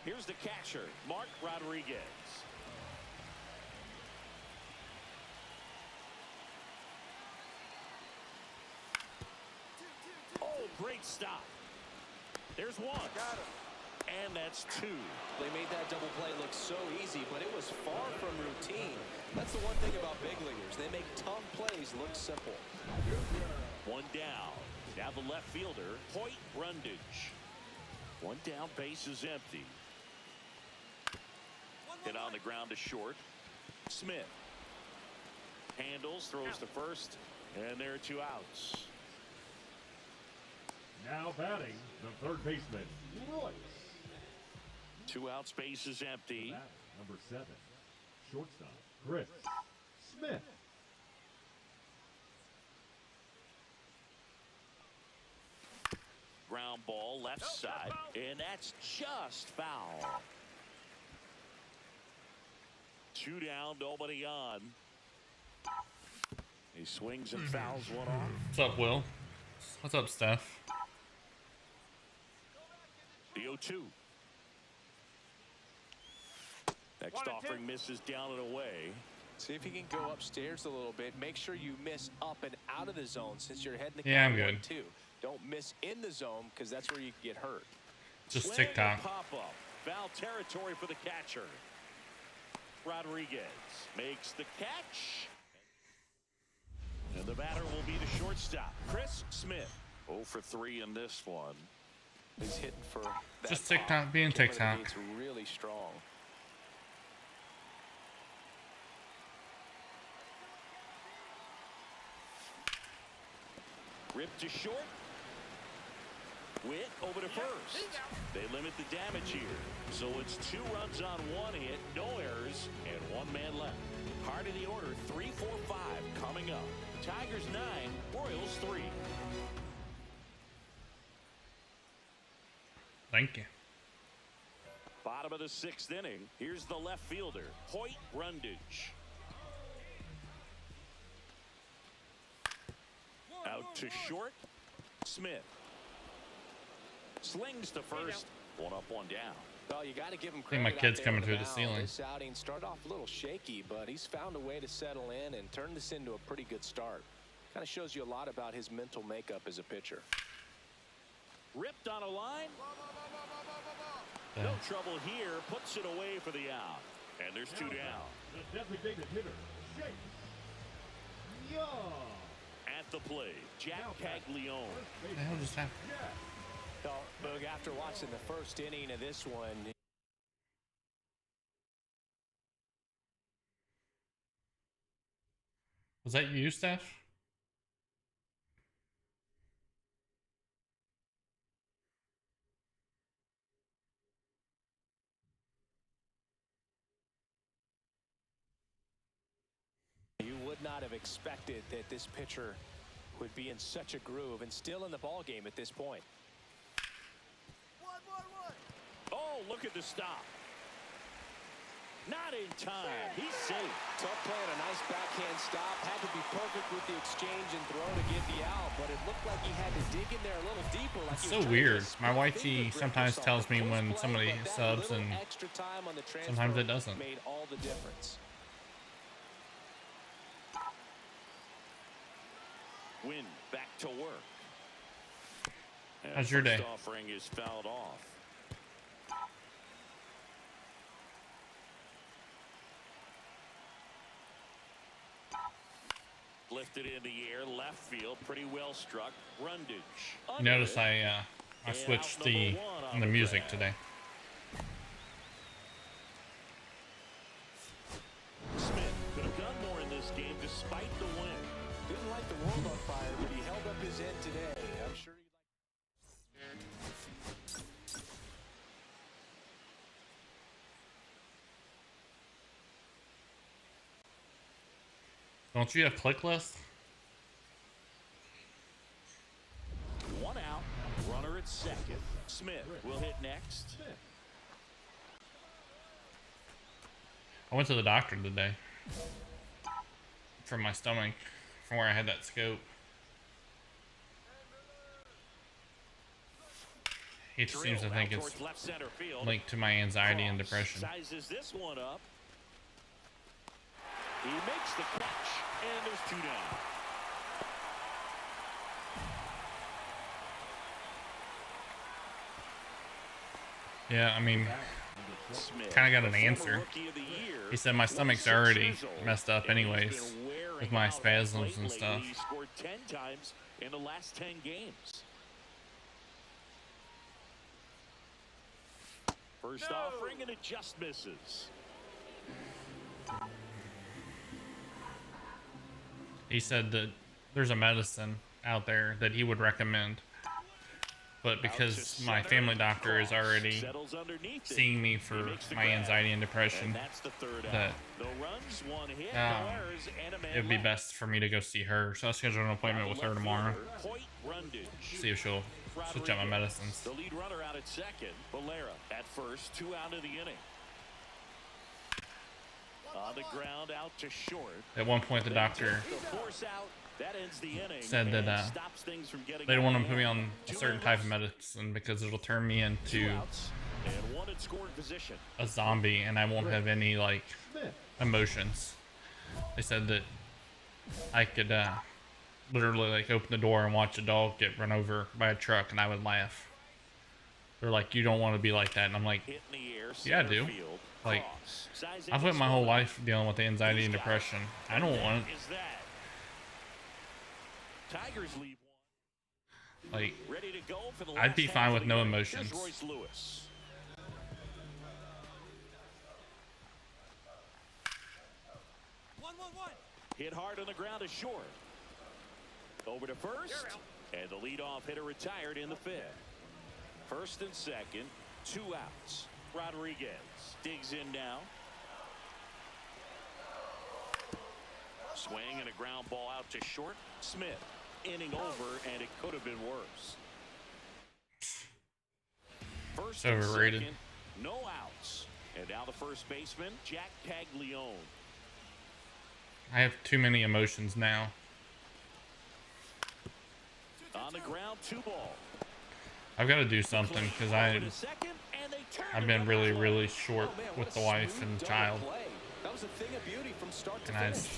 Here's the catcher, Mark Rodriguez. Oh, great stop. There's one. Got him. And that's 2. They made that double play look so easy, but it was far from routine. That's the one thing about big leaguers. They make tough plays look simple. 1 down. Now the left fielder, Hoyt Brundage. 1 down, base is empty. Hit on the ground to short. Smith handles, throws to first, and there are 2 outs. Now batting, the third baseman, Royce. 2 outs, base is empty. Bat, number 7, shortstop, Chris Smith. Ground ball left side, and that's just foul. 2 down, nobody on. He swings and fouls one off. What's up, Will? What's up, Steph? The 0-2. Next offering misses down and away. See if you can go upstairs a little bit. Make sure you miss up and out of the zone since you're heading the yeah, I'm good. Too. Don't miss in the zone because that's where you can get hurt. Just TikTok. Pop-up. Foul territory for the catcher. Rodriguez makes the catch. And the batter will be the shortstop, Chris Smith. 0 for 3 in this one. He's hitting for that just TikTok being TikTok. It's really strong. Ripped to short. Witt over to first. They limit the damage here. So it's 2 runs on 1 hit, no errors, and 1 man left. Part of the order, 3, 4, 5 coming up. Tigers 9, Royals 3. Thank you. Bottom of the 6th inning. Here's the left fielder, Hoyt Brundage. Out to short, Smith. Slings to first. 1 up, 1 down. Well, you got to give him I think credit. my kid's coming through the ceiling. This outing started off a little shaky, but he's found a way to settle in and turn this into a pretty good start. Kind of shows you a lot about his mental makeup as a pitcher. Ripped on a line. No trouble here. Puts it away for the out. And there's 2 down. The designated hitter, Chase Young. At the plate, Jack Caglione. What the hell just happened? Well, Boog, after watching the first inning of this one, Was that you, Steph? you would not have expected that this pitcher would be in such a groove and still in the ball game at this point. Oh, look at the stop. Not in time. He's safe. Tough play on a nice backhand stop. Had to be perfect with the exchange and throw to get the out, but it looked like he had to dig in there a little deeper. Like It's so weird. My wifey sometimes tells me when somebody subs and sometimes it doesn't. Made all the difference. Win back to work. How's your day? First offering is fouled off. Lifted in the air, left field, pretty well struck. Brundage. You notice I switched the music today. Smith could have done more in this game despite the win. Didn't light the world on fire, but he held up his end today. I'm sure Don't you have click list? 1 out, runner at second. Smith will hit next. I went to the doctor today for my stomach, from where I had that scope. He just seems to think it's linked to my anxiety and depression. Sizes this one up. He makes the catch, and there's 2 down. Yeah, I mean, kind of got an answer. He said my stomach's already messed up anyways with my spasms and stuff. He scored 10 times in the last 10 games. First offering, and it just misses. He said that there's a medicine out there that he would recommend, but because my family doctor is already seeing me for my anxiety and depression, that it'd be best for me to go see her. So I scheduled an appointment with her tomorrow. See if she'll switch out my medicines. The lead runner out at second. Valera at first, 2 out of the inning. On the ground, out to short. At one point, the doctor said that they don't want to put me on a certain type of medicine because it'll turn me into a zombie and I won't have any like emotions. They said that I could literally like open the door and watch a dog get run over by a truck, and I would laugh. They're like, you don't want to be like that, and I'm like, yeah, I do. Like, I've spent my whole life dealing with anxiety and depression. I don't want it. Tigers leave one. Like, Ready to go for the I'd be last fine half with of no the inning. emotions. Here's Royce Lewis. 1-1-1. Hit hard on the ground is short. Over to first, and the leadoff hitter retired in the fifth. First and second, 2 outs. Rodriguez digs in now. Swing and a ground ball out to short. Smith, inning over, and it could have been worse. First and Overrated. second, no outs. And now the first baseman, Jack Caglione. I have too many emotions now. On the ground, 2 ball. I've got to do something because I've been really short with the wife and child. That was a thing of beauty from start to And finish.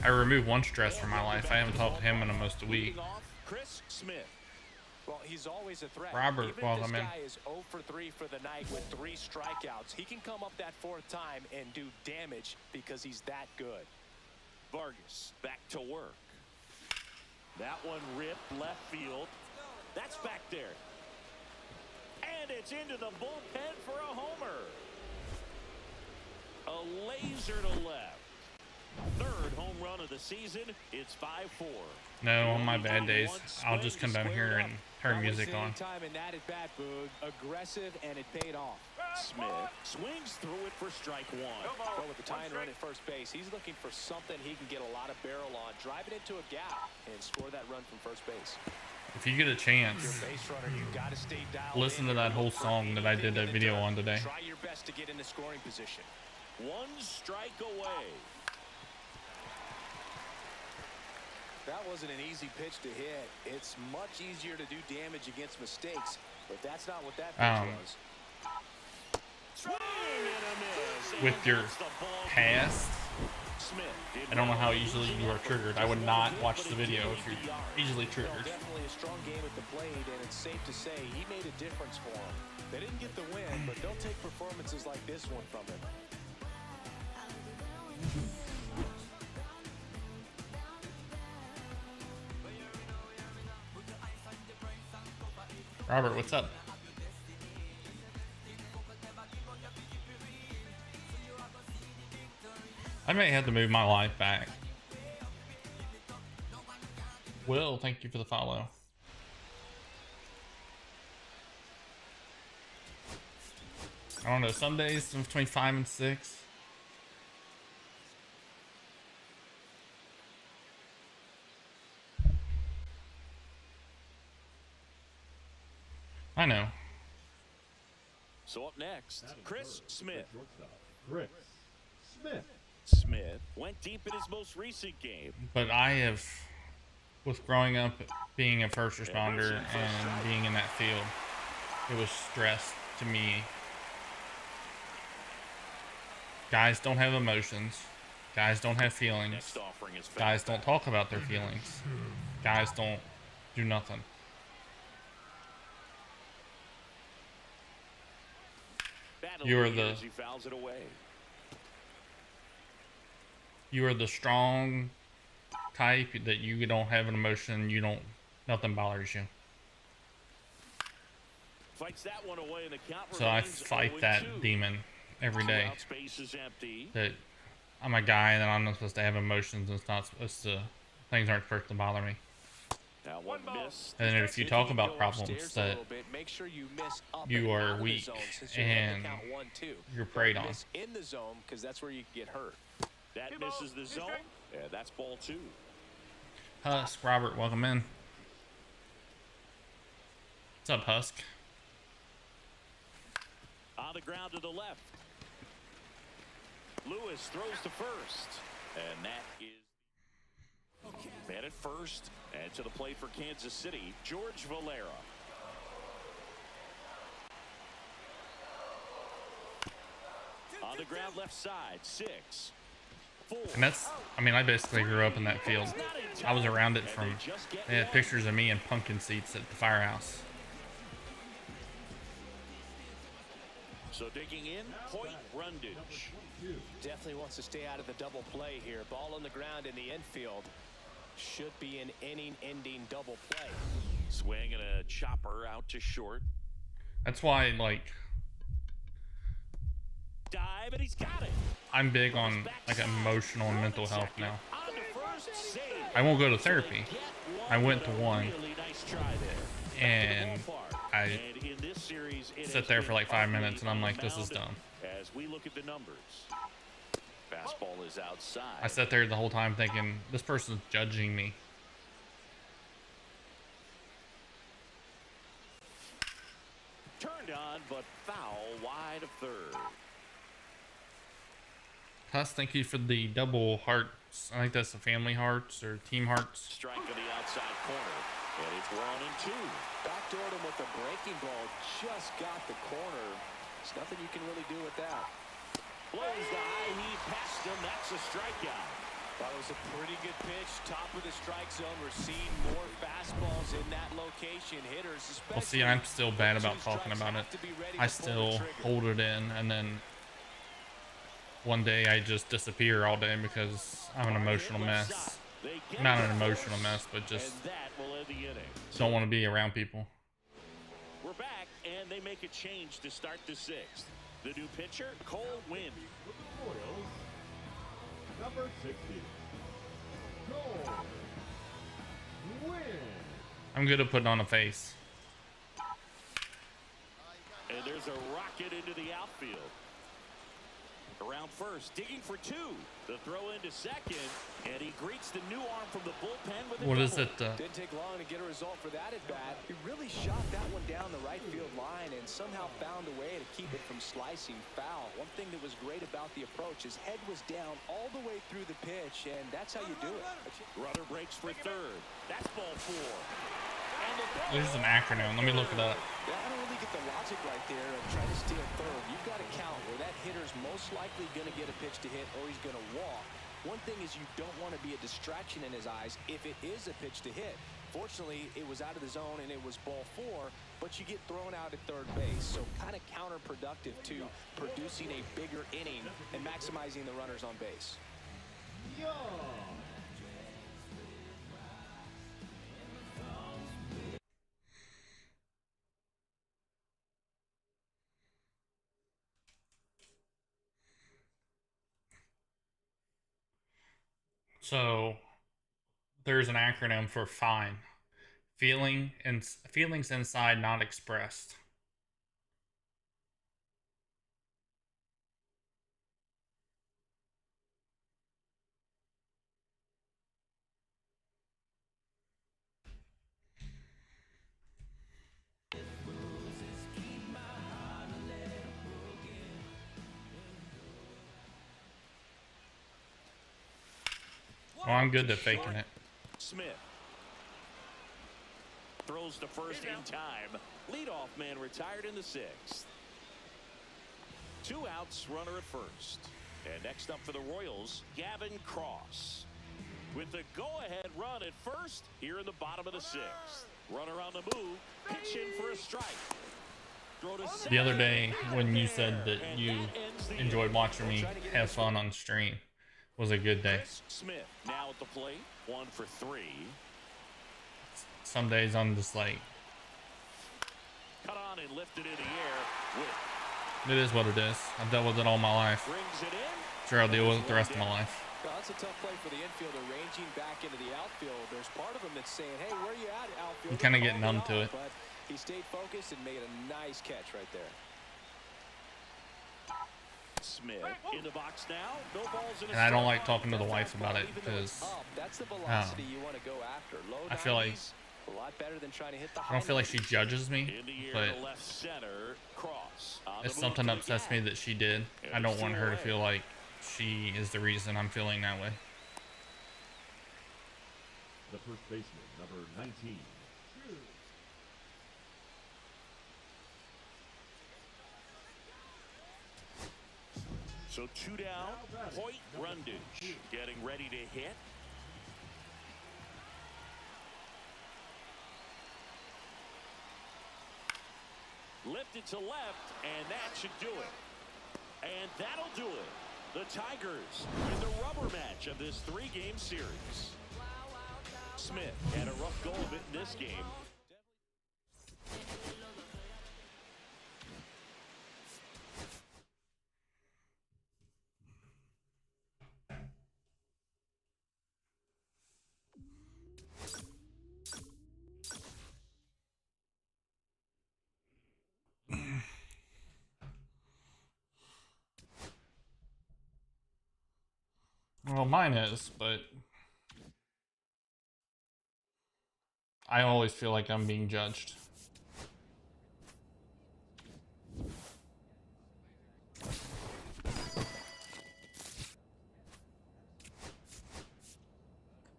I removed one stress from my life. I haven't talked to him in almost a week. Chris Smith. Well, he's always a threat. Robert, Even welcome if in. this guy is 0 for 3 for the night with 3 strikeouts, he can come up that 4th time and do damage because he's that good. Vargas back to work. That one ripped left field. That's back there. And it's into the bullpen for a homer. A laser to left. 3rd home run of the season. It's 5-4. No, on my bad days, I'll just come down here and turn music on. Time in that at bat, Boog. Aggressive, and it paid off. Smith swings through it for strike 1. But with the tying run at first base, he's looking for something he can get a lot of barrel on, drive it into a gap, and score that run from first base. If you get a chance, Your base runner, you got to stay dialed listen in. to that whole song that I did that video on today. Try your best to get into scoring position. 1 strike away. That wasn't an easy pitch to hit. It's much easier to do damage against mistakes, but that's not what that pitch was. Swing and a miss. With your That's the ball. past, Smith did I don't know how well. easily you are triggered. I would not watch the video if you're easily Well, triggered. definitely a strong game at the plate, and it's safe to say he made a difference for him. They didn't get the win, but don't take performances like this one from him. Robert, what's up? I may have to move my life back. Will, thank you for the follow. I don't know, some days I'm between 5 and 6. I know. So up next, Chris Smith. Chris Smith. Smith went deep in his most recent game. But I have, with growing up, being a first responder and being in that field, it was stress to me. Guys don't have emotions. Guys don't have feelings. Next offering is Guys don't talk about their feelings. Guys don't do nothing. You are the he fouls it away. you are the strong type that you don't have an emotion. You don't, nothing bothers you. Fights that one away and the count So I remains fight 0-2. that demon every day. 2 out, space is empty. That I'm a guy that I'm not supposed to have emotions. And it's not supposed to. Things aren't supposed to bother me. That one missed. And then if you talk about Go problems upstairs a that little bit, make sure you miss up you and are out of the weak zone since you're hitting and the count 1-2. you're Don't preyed on. miss in the zone because that's where you can get hurt. That misses the zone. Yeah, that's ball 2. Husk, Robert, welcome in. What's up, Husk? On the ground to the left. Lewis throws to first. And that is man at first. And to the plate for Kansas City, George Valera. On the ground left side, 6, 4. And that's, I mean, I basically grew up in that field. I was around it from, they had pictures of me in pumpkin seats at the firehouse. So digging in, Hoyt Brundage. Definitely wants to stay out of the double play here. Ball on the ground in the infield. Should be an inning-ending double play. Swing and a chopper out to short. That's why, like, Dive, and he's got it. I'm big on, like, emotional and mental health now. I won't go to therapy. I went to one, and I sit there for like 5 minutes, and I'm like, this is dumb. As we look at the numbers, fastball is outside. I sat there the whole time thinking, this person's judging me. Turned on, but foul wide of third. Huss, thank you for the double hearts. I think that's the family hearts or team hearts. Strike on the outside corner, and it's 1-2. Backdoored him with a breaking ball. Just got the corner. There's nothing you can really do with that. Blows the high heat past him. That's a strikeout. That was a pretty good pitch. Top of the strike zone. We're seeing more fastballs in that location. Hitters, especially. Well, see, I'm still bad about talking about it. I still hold it in, and then one day I just disappear all day because I'm an emotional mess. Not an emotional mess, but just don't want to be around people. We're back, and they make a change to start the 6th. The new pitcher, Cole Winn. For the Royals, number 60, Cole Winn. I'm good at putting on a face. And there's a rocket into the outfield. Around first, digging for 2. The throw into second, and he greets the new arm from the bullpen with a What is double. it? Didn't take long to get a result for that at bat. He really shot that one down the right field line and somehow found a way to keep it from slicing foul. One thing that was great about the approach, his head was down all the way through the pitch, and that's how you do it. Runner breaks for third. That's ball 4. There's an acronym. Let me look it up. Yeah, I don't really get the logic right there of trying to steal third. You've got to count where that hitter's most likely going to get a pitch to hit or he's going to walk. One thing is you don't want to be a distraction in his eyes if it is a pitch to hit. Fortunately, it was out of the zone and it was ball 4, but you get thrown out at third base. So kind of counterproductive to producing a bigger inning and maximizing the runners on base. So there's an acronym for FINE. Feelings inside not expressed. Well, I'm good at faking it. Smith throws to first in time. Leadoff man retired in the 6th. 2 outs, runner at first. And next up for the Royals, Gavin Cross. With the go-ahead run at first here in the bottom of the 6th. Runner on the move, pitching for a strike. The other day when you said that you enjoyed watching me have fun on stream was a good day. Smith now at the plate, 1 for 3. Some days I'm just like, Cut on and lifted in the air. it is what it is. I've dealt with it all my life. Brings it in. Sure, I'll deal with it the rest of my life. Well, that's a tough play for the infielder, ranging back into the outfield. There's part of him that's saying, hey, where are you at, outfield? You kind of get numb to it. But he stayed focused and made a nice catch right there. Smith in the box now. No balls in. And I don't like talking to the wife about it because That's the velocity you want to go after. Low I feel like 90s, a lot better than trying to hit the I don't feel like she judges me, In the air, but to left center, Cross. On if the move something to the upsets gap. me that she did, I don't want her to feel like she is the reason I'm feeling that way. The first baseman, number 19. So 2 down, Hoyt Rundage getting ready to hit. Lifted to left, and that should do it. And that'll do it. The Tigers in the rubber match of this 3-game series. Smith had a rough go of it in this game. Well, mine is, but I always feel like I'm being judged.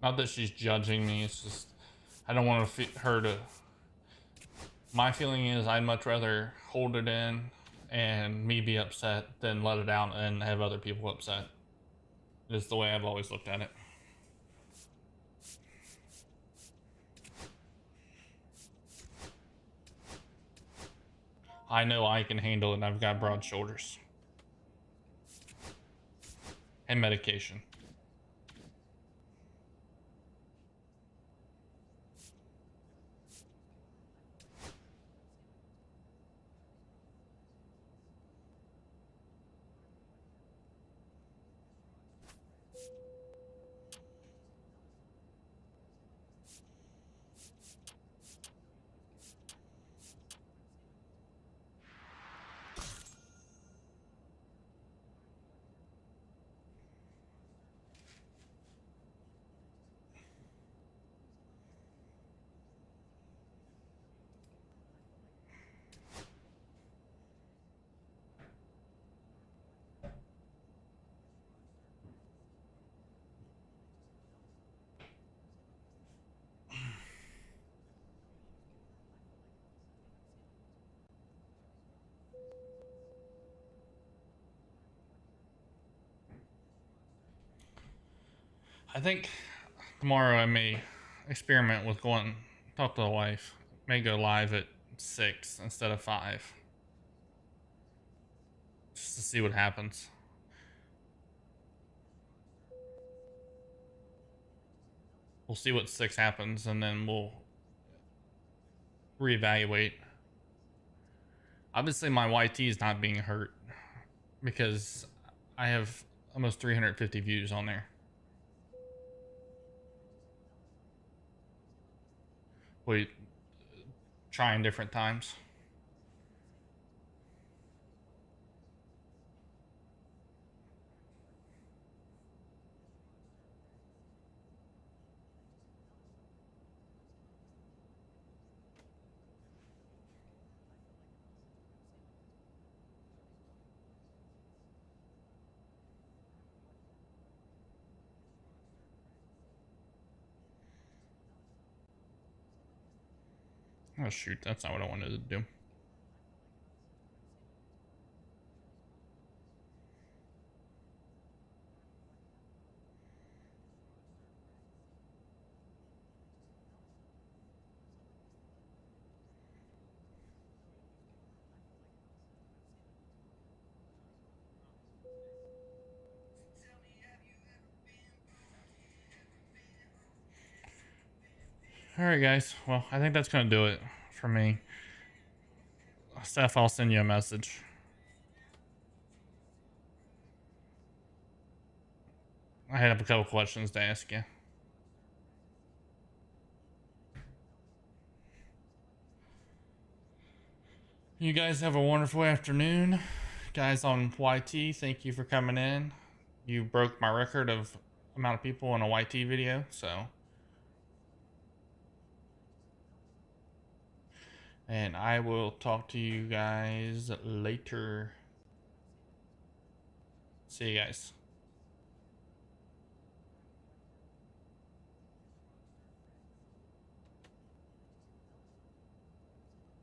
Not that she's judging me, it's just I don't want her to. My feeling is I'd much rather hold it in and me be upset than let it out and have other people upset. It's the way I've always looked at it. I know I can handle it and I've got broad shoulders. And medication. I think tomorrow I may experiment with going talk to the wife. May go live at 6 instead of 5. Just to see what happens. We'll see what 6 happens and then we'll reevaluate. Obviously my YT is not being hurt because I have almost 350 views on there. We trying different times. Oh shoot, that's not what I wanted to do. Alright guys, well I think that's gonna do it for me. Steph, I'll send you a message. I have a couple questions to ask you. You guys have a wonderful afternoon. Guys on YT, thank you for coming in. You broke my record of amount of people in a YT video, so. And I will talk to you guys later. See you guys.